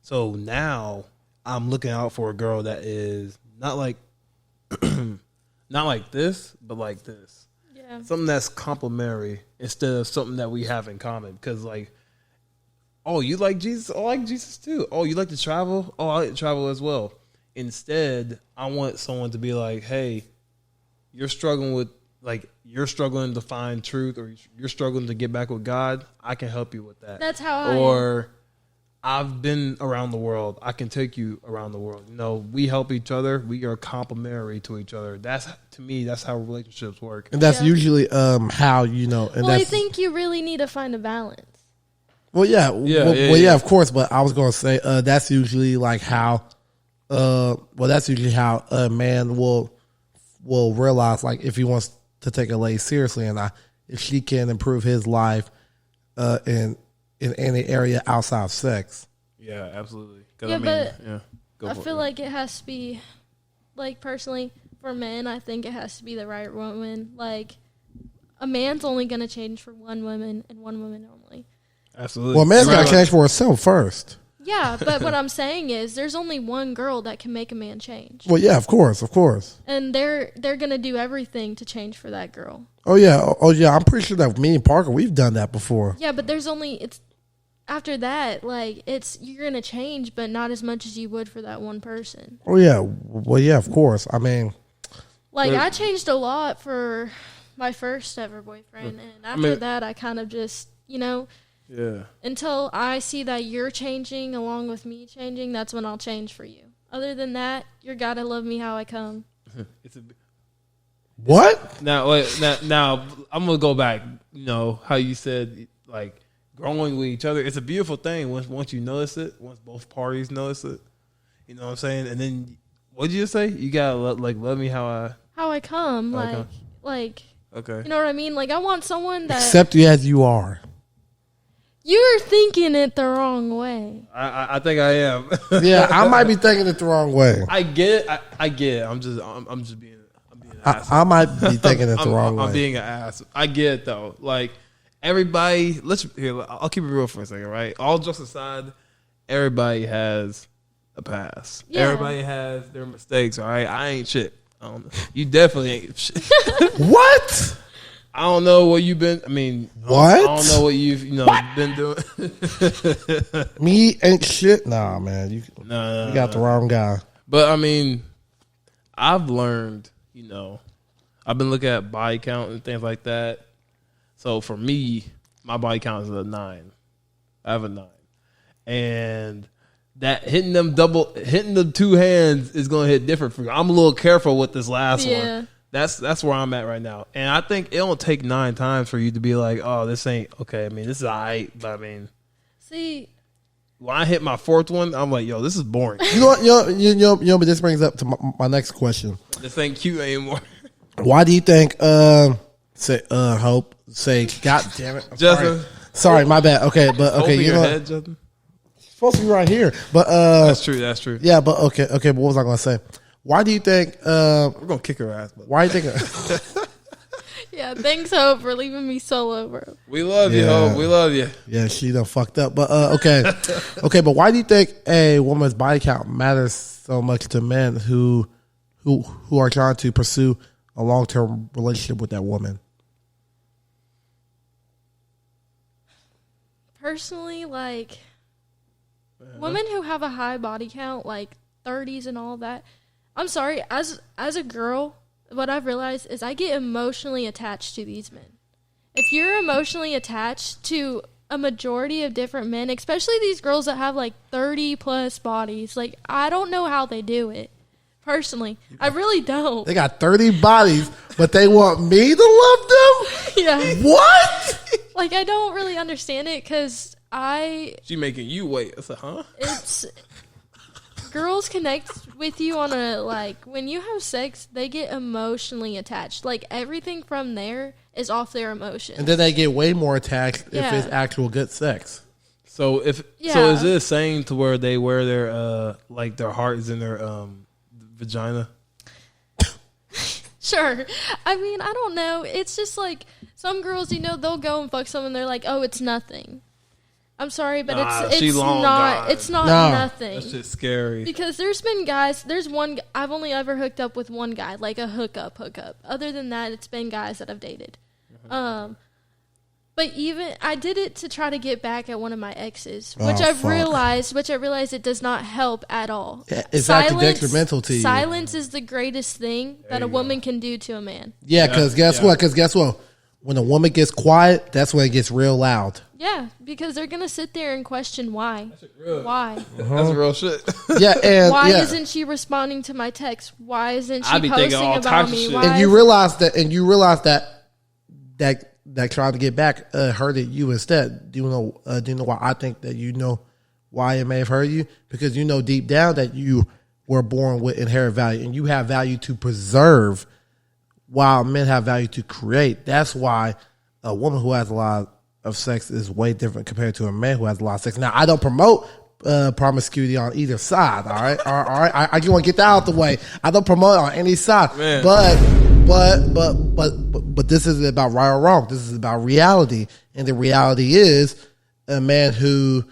So now I'm looking out for a girl that is not like not like this, but like this. Yeah. Something that's complementary instead of something that we have in common. Because like, oh, you like Jesus? I like Jesus too. Oh, you like to travel? Oh, I like to travel as well. Instead, I want someone to be like, hey, you're struggling to find truth, or you're struggling to get back with God. I can help you with that. That's how I am. Or I've been around the world. I can take you around the world. We help each other. We are complementary to each other. That's, to me, that's how relationships work. And that's usually how, And well, I think you really need to find a balance. Well, yeah, of course. But I was going to say that's usually like how. That's usually how a man will realize, like, if he wants to take a lady seriously, and if she can improve his life in any area outside of sex. Yeah, absolutely. I feel like it has to be, like, personally, for men, I think it has to be the right woman. Like, a man's only going to change for one woman and one woman only. Absolutely. Well, a man's got to change for herself first. Yeah, but what I'm saying is there's only one girl that can make a man change. Well, yeah, of course. And they're going to do everything to change for that girl. Oh, yeah. I'm pretty sure that me and Parker, we've done that before. Yeah, but there's only, it's, after that, like, it's, you're going to change, but not as much as you would for that one person. Oh, yeah. Well, yeah, of course. I mean. Like, I changed a lot for my first ever boyfriend, and after that, I kind of just, you know, until I see that you're changing along with me changing, that's when I'll change for you. Other than that, you gotta love me how I come. What? Now, I'm gonna go back. You know how you said, like, growing with each other. It's a beautiful thing once you notice it. Once both parties notice it, you know what I'm saying. And then, what did you say? You gotta love me how I come. Like, okay. You know what I mean? Like, I want someone that accept you as you are. You're thinking it the wrong way. I think I am. Yeah, I might be thinking it the wrong way. I get it. I'm just being an ass. I might be thinking it the wrong way. I'm being an ass. I get it though. Like, everybody, I'll keep it real for a second, right? All jokes aside, everybody has a past. Yeah. Everybody has their mistakes, all right? I ain't shit. You definitely ain't shit. What? I don't know what you've been. I mean, what? I don't know what you've been doing. Me ain't shit. Nah, man. You got the wrong guy. But I mean, I've learned. I've been looking at body count and things like that. So for me, my body count is a 9. I have a 9, and that hitting the 2 hands is gonna hit different for me. I'm a little careful with this last one. That's where I'm at right now. And I think it don't take 9 times for you to be like, oh, this ain't okay. I mean, this is all right, but I mean, see, when I hit my 4th one, I'm like, yo, this is boring. You know what? But this brings up to my next question. This ain't cute anymore. Why do you think Hope say, God damn it, Justin? Sorry, my bad. Okay, but okay, Open you your know head, Justin. It's supposed to be right here, but that's true. Yeah, but okay. But what was I going to say? Why do you think we're gonna kick her ass? But. Why do you think? Yeah, thanks, Hope, for leaving me solo, bro. We love you, Hope. We love you. Yeah, she done fucked up. But okay, but why do you think a woman's body count matters so much to men who are trying to pursue a long-term relationship with that woman? Personally, like, women who have a high body count, like 30s and all that. I'm sorry, as a girl, what I've realized is I get emotionally attached to these men. If you're emotionally attached to a majority of different men, especially these girls that have like 30 plus bodies, like, I don't know how they do it. Personally, I really don't. They got 30 bodies, but they want me to love them? Yeah. What? Like, I don't really understand it because She making you wait. I said, huh? It's... Girls connect with you on a, like, when you have sex, they get emotionally attached. Like, everything from there is off their emotions. And then they get way more attached if it's actual good sex. So is it a saying to where they wear their like their heart is in their vagina? Sure. I mean, I don't know. It's just like some girls, they'll go and fuck someone. They're like, oh, it's nothing. I'm sorry, but it's not nothing. That's just scary. Because there's been guys, I've only ever hooked up with one guy, like a hookup. Other than that, it's been guys that I've dated. But even, I did it to try to get back at one of my exes, which I realized it does not help at all. Yeah, it's actually detrimental to you. Silence is the greatest thing that a woman can do to a man. Yeah, because guess what? When a woman gets quiet, that's when it gets real loud. Yeah, because they're going to sit there and question why. Why? That's real shit. Yeah, and why isn't she responding to my text? Why isn't she posting about me? And you realize that trying to get back hurted you instead. Do you know why I think that why it may have hurt you? Because deep down that you were born with inherent value and you have value to preserve while men have value to create. That's why a woman who has a lot of sex is way different compared to a man who has a lot of sex. Now, I don't promote promiscuity on either side. All right. All right. I just want to get that out the way. I don't promote on any side, Man. but this isn't about right or wrong. This is about reality. And the reality is a man who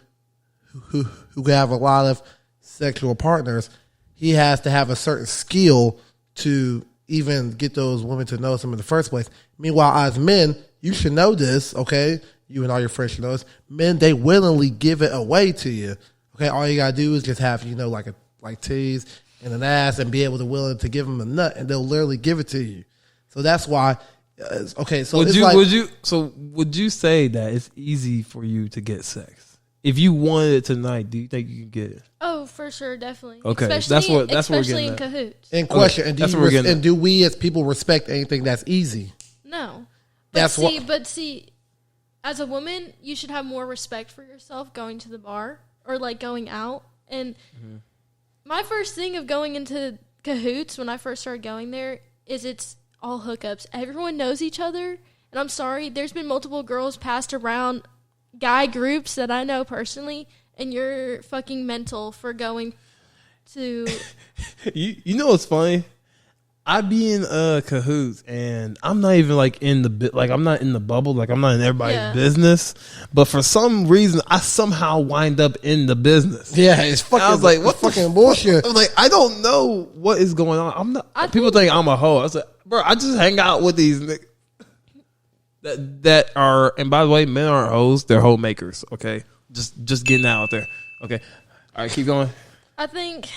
can have a lot of sexual partners, he has to have a certain skill to even get those women to notice him in the first place. Meanwhile, as men, you should know this, okay? You and all your friends should know this. Men, they willingly give it away to you. Okay, all you gotta do is just have, like titties and an ass and be able to willing to give them a nut, and they'll literally give it to you. So that's why. Okay, so would you say that it's easy for you to get sex? If you wanted it tonight, do you think you can get it? Oh, for sure, definitely. Okay, especially that's what we're getting in at. cahoots. In question, Okay, and do we as people respect anything that's easy? No, But see, as a woman, you should have more respect for yourself going to the bar or like going out. And my first thing of going into cahoots when I first started going there is it's all hookups. Everyone knows each other, and I'm sorry, there's been multiple girls passed around guy groups that I know personally, and you're fucking mental for going to. You know what's funny? I be in cahoots, and I'm not even like in the like I'm not in the bubble, like I'm not in everybody's business. But for some reason, I somehow wind up in the business. Yeah, it's fucking. I was like, what fucking bullshit? I was like, I don't know what is going on. I'm not. People think I'm a hoe. I was like, bro, I just hang out with these niggas that are. And by the way, men aren't hoes; they're hoe makers. Okay, just getting that out there. Okay, all right, keep going. I think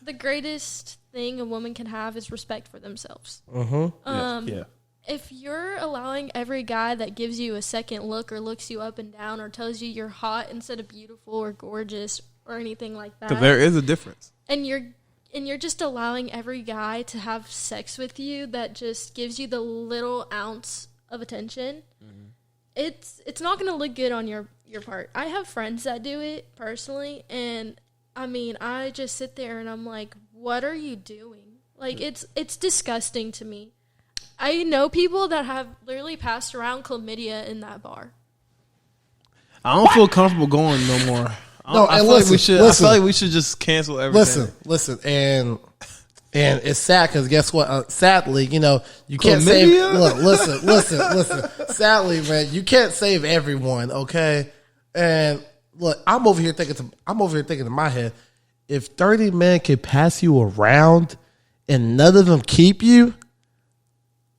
the greatest thing a woman can have is respect for themselves. Yeah. If you're allowing every guy that gives you a second look or looks you up and down or tells you you're hot instead of beautiful or gorgeous or anything like that, Because there is a difference. and you're just allowing every guy to have sex with you that just gives you the little ounce of attention, it's not going to look good on your part. I have friends that do it personally, and I mean, I just sit there and I'm like, what are you doing? Like, it's disgusting to me. I know people that have literally passed around chlamydia in that bar. I don't feel comfortable going no more. I feel like we should just cancel everything. Listen, and it's sad because guess what? Sadly, you can't save. Look, listen. Sadly, man, you can't save everyone. Okay, and look, I'm over here thinking in my head, if 30 men can pass you around and none of them keep you,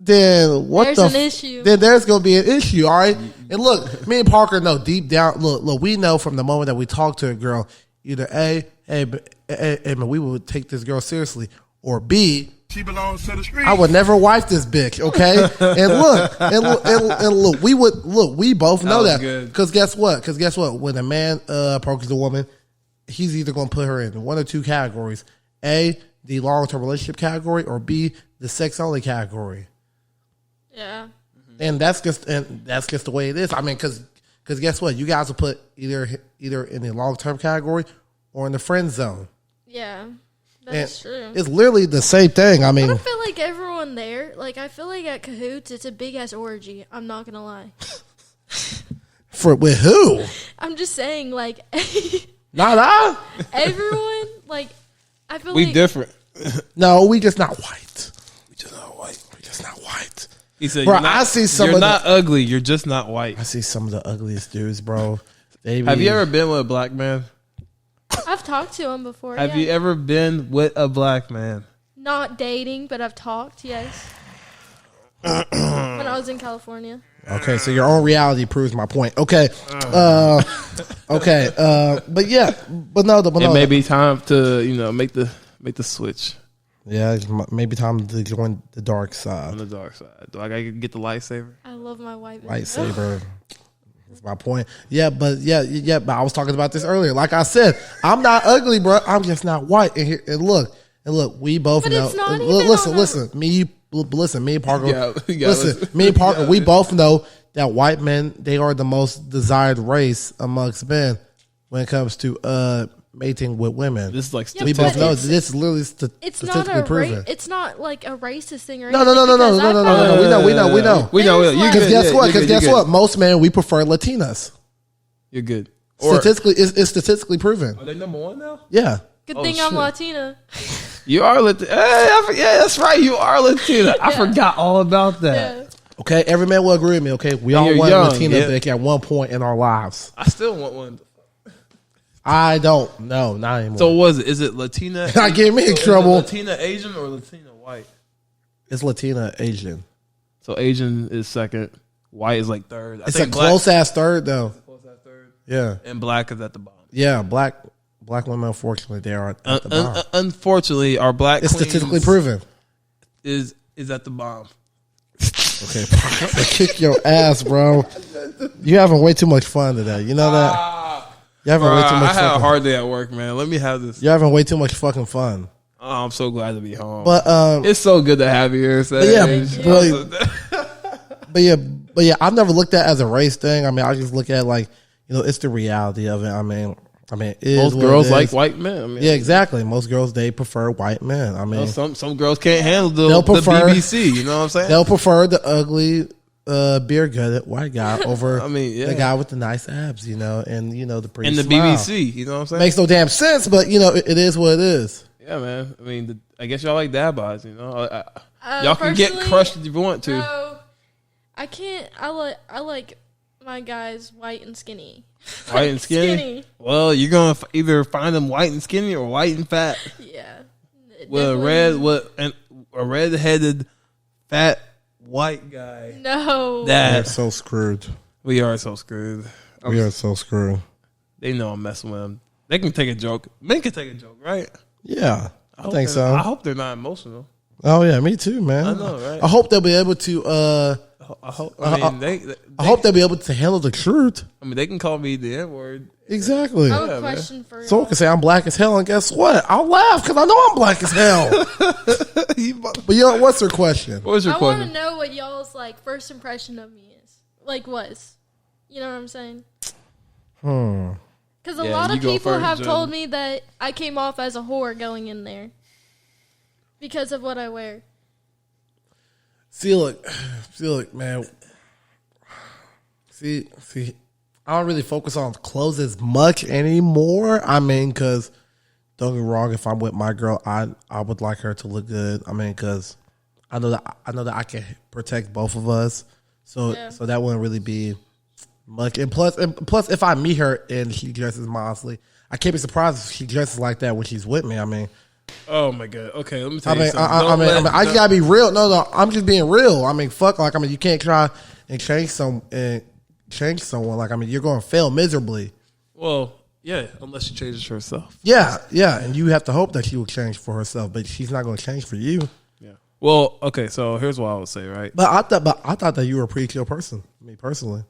then There's an issue. Then there's gonna be an issue, all right. And look, me and Parker know deep down. Look, we know from the moment that we talk to a girl, either A, man, we would take this girl seriously, or B, She belongs to the street. I would never wife this bitch, okay? and look, we both know that. Because guess what? When a man approaches a woman, he's either going to put her in one or two categories: A, the long-term relationship category, or B, the sex-only category. Yeah. And that's just the way it is. I mean, because guess what? You guys will put either in the long-term category or in the friend zone. Yeah. That's true. It's literally the same thing. I mean, I feel like everyone there, like I feel like at Cahoots, it's a big ass orgy. I'm not gonna lie. with who? I'm just saying, like, Not I. everyone, like, I feel We like different. No, we just not white. We just not white. We just not white. He said, Bro, you're not, I see some you're of not ugly. You're just not white. I see some of the ugliest dudes, bro. Have you ever been with a black man? I've talked to him before. Have you ever been with a black man? Not dating, but I've talked. Yes. When I was in California. Okay, so your own reality proves my point. Okay, but yeah, but no, It may be time to make the switch yeah, it's maybe time to join the dark side. on the dark side. Do I gotta get the lightsaber? I love my white man. Lightsaber. That's my point. Yeah, but I was talking about this earlier. Like I said, I'm not ugly, bro. I'm just not white. And look, we both But know. it's not even Listen, me and Parker. Yeah, me and Parker. We both know that white men, they are the most desired race amongst men when it comes to mating with women. This is like Yeah, we but both know it's- this is literally It's not statistically a proven. It's not like a racist thing or No. anything. because I found- We know. We know. There's You like- Because good. guess Yeah, what? you're Because good, guess you're what? Most men, we prefer Latinas. You're good. It's statistically proven. Are they number one now? Yeah. Good thing I'm Latina. You are Latina. Yeah, that's right. You are Latina. I forgot all about that. Yeah. Okay, every man will agree with me. Okay, we all want Latina dick at one point in our lives. I still want one. I don't. No, not anymore. So what is it? Is it Latina? Not getting me in trouble. Latina Asian or Latina white? It's Latina Asian. So Asian is second. White is like third. It's a close ass third though. Close ass third. Yeah. And black is at the bottom. Yeah, black women, unfortunately, they are at the bottom. Unfortunately, our black It's statistically proven. Is at the bottom. Okay, kick your ass, bro. You having way too much fun today. You know that? You having way too much. I had a hard day at work, man. Let me have this. You're having way too much fucking fun. Oh, I'm so glad to be home. But it's so good to have you here. But yeah, I've never looked at it as a race thing. I mean, I just look at like, it's the reality of it. I mean, it is most girls like white men. I mean, yeah, exactly. Most girls, they prefer white men. I mean, some girls can't handle the BBC. You know what I'm saying? They'll prefer the ugly, beer gutted white guy over the guy with the nice abs. And the pretty and the smile. BBC. You know what I'm saying? Makes no damn sense, but it is what it is. Yeah, man. I mean, I guess y'all like dad bods. Y'all can get crushed if you want to. No, I can't. I like my guys white and skinny. White and skinny? Well, you're gonna either find them white and skinny or white and fat. Yeah. With a red-headed fat white guy. No. We are so screwed. We are so screwed. We are so screwed. They know I'm messing with them. They can take a joke. Men can take a joke, right? Yeah, I think so. I hope they're not emotional. Oh yeah, me too, man. I know, right? I hope they'll be able to. I hope they'll be able to handle the truth. I mean, they can call me the N-word. Exactly. I have a question for you. Someone can say I'm black as hell, and guess what? I'll laugh because I know I'm black as hell. But what's your question? What's your question? I want to know what y'all's first impression of me is. Was. You know what I'm saying? Because a lot of people have told me that I came off as a whore going in there because of what I wear. See, look, man. See, I don't really focus on clothes as much anymore. I mean, because don't get me wrong, if I'm with my girl, I would like her to look good. I mean, because I know that I can protect both of us, so that wouldn't really be much. And plus, if I meet her and she dresses modestly, I can't be surprised if she dresses like that when she's with me. I mean. Oh my god! Okay, let me tell you something. I just gotta be real. No, I'm just being real. I mean, fuck. You can't try and change someone. You're going to fail miserably. Well, yeah, unless she changes herself. Yeah, and you have to hope that she will change for herself, but she's not going to change for you. Yeah. Well, okay. So here's what I would say, right? But I thought that you were a pretty chill person. Me personally.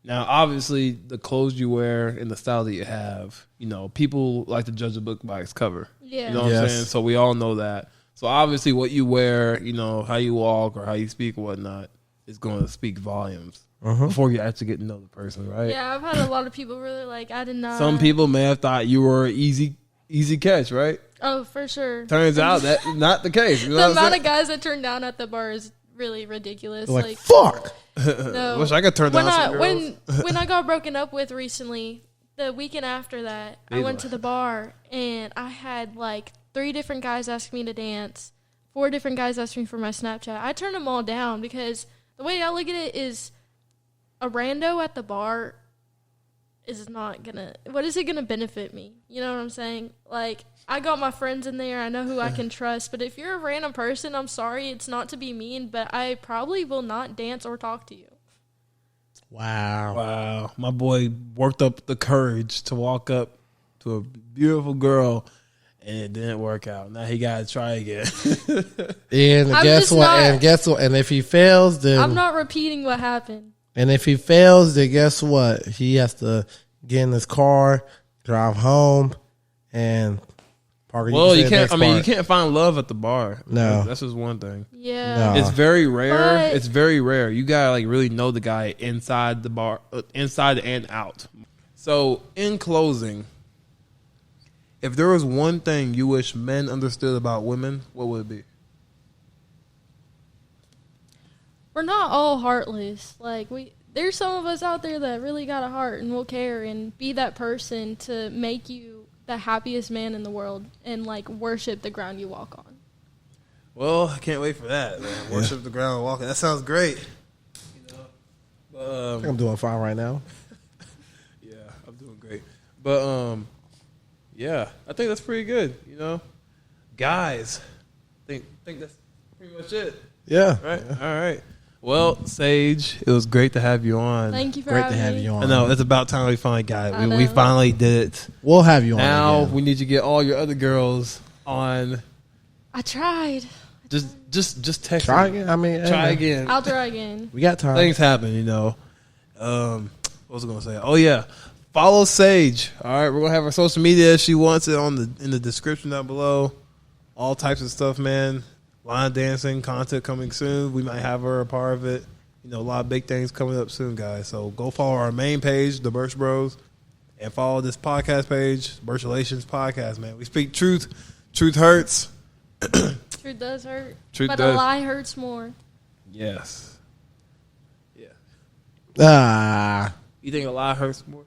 Now, obviously, the clothes you wear and the style that you have, people like to judge a book by its cover. Yeah. You know what I'm saying? So we all know that. So obviously, what you wear, how you walk or how you speak or whatnot, is going to speak volumes before you actually get to know the person, right? Yeah, I've had a lot of people really I did not. Some people may have thought you were an easy catch, right? Oh, for sure. Turns out that's not the case. The amount of guys that turn down at the bar is really ridiculous. Like fuck. No. Wish I could turn down some girls. When I got broken up with recently, the weekend after that, I went to the bar and I had 3 different guys ask me to dance, 4 different guys asked me for my Snapchat. I turned them all down because the way I look at it is a rando at the bar is not gonna. What is it gonna benefit me? You know what I'm saying? I got my friends in there. I know who I can trust. But if you're a random person, I'm sorry. It's not to be mean, but I probably will not dance or talk to you. Wow. My boy worked up the courage to walk up to a beautiful girl, and it didn't work out. Now he got to try again. And guess what? And if he fails, then I'm not repeating what happened. And if he fails, then guess what? He has to get in his car, drive home, and park. Well, you can't. You can't find love at the bar. No, that's just one thing. Yeah, it's very rare. It's very rare. You gotta really know the guy inside the bar, inside and out. So, in closing, if there was one thing you wish men understood about women, what would it be? We're not all heartless. there's some of us out there that really got a heart and will care and be that person to make you the happiest man in the world and like worship the ground you walk on. Well, I can't wait for that, man. Worship the ground walking. That sounds great. You know, I think I'm doing fine right now. yeah, I'm doing great. But yeah, I think that's pretty good. You know, guys, think that's pretty much it. Yeah. Right. All right. Well, Sage, it was great to have you on. Thank you for Great to having have me. you on. I know it's about time we finally got I it. We know. finally did it. We'll have you on. Now again. we need to get all your other girls on. I tried. Just text. Try me. again. I mean, Try hey, again. I'll try again. We got time. Things happen, you know. What was I gonna say? Oh yeah, follow Sage. All right, we're gonna have her social media if she wants it in the description down below. All types of stuff, man. Line dancing content coming soon. We might have her a part of it. You know, a lot of big things coming up soon, guys. So go follow our main page, the Birch Bros, and follow this podcast page, Birch Relations Podcast. Man, we speak truth. Truth hurts. Truth does hurt. Truth but does. a lie hurts more. Yes. Yeah. Ah. You think a lie hurts more?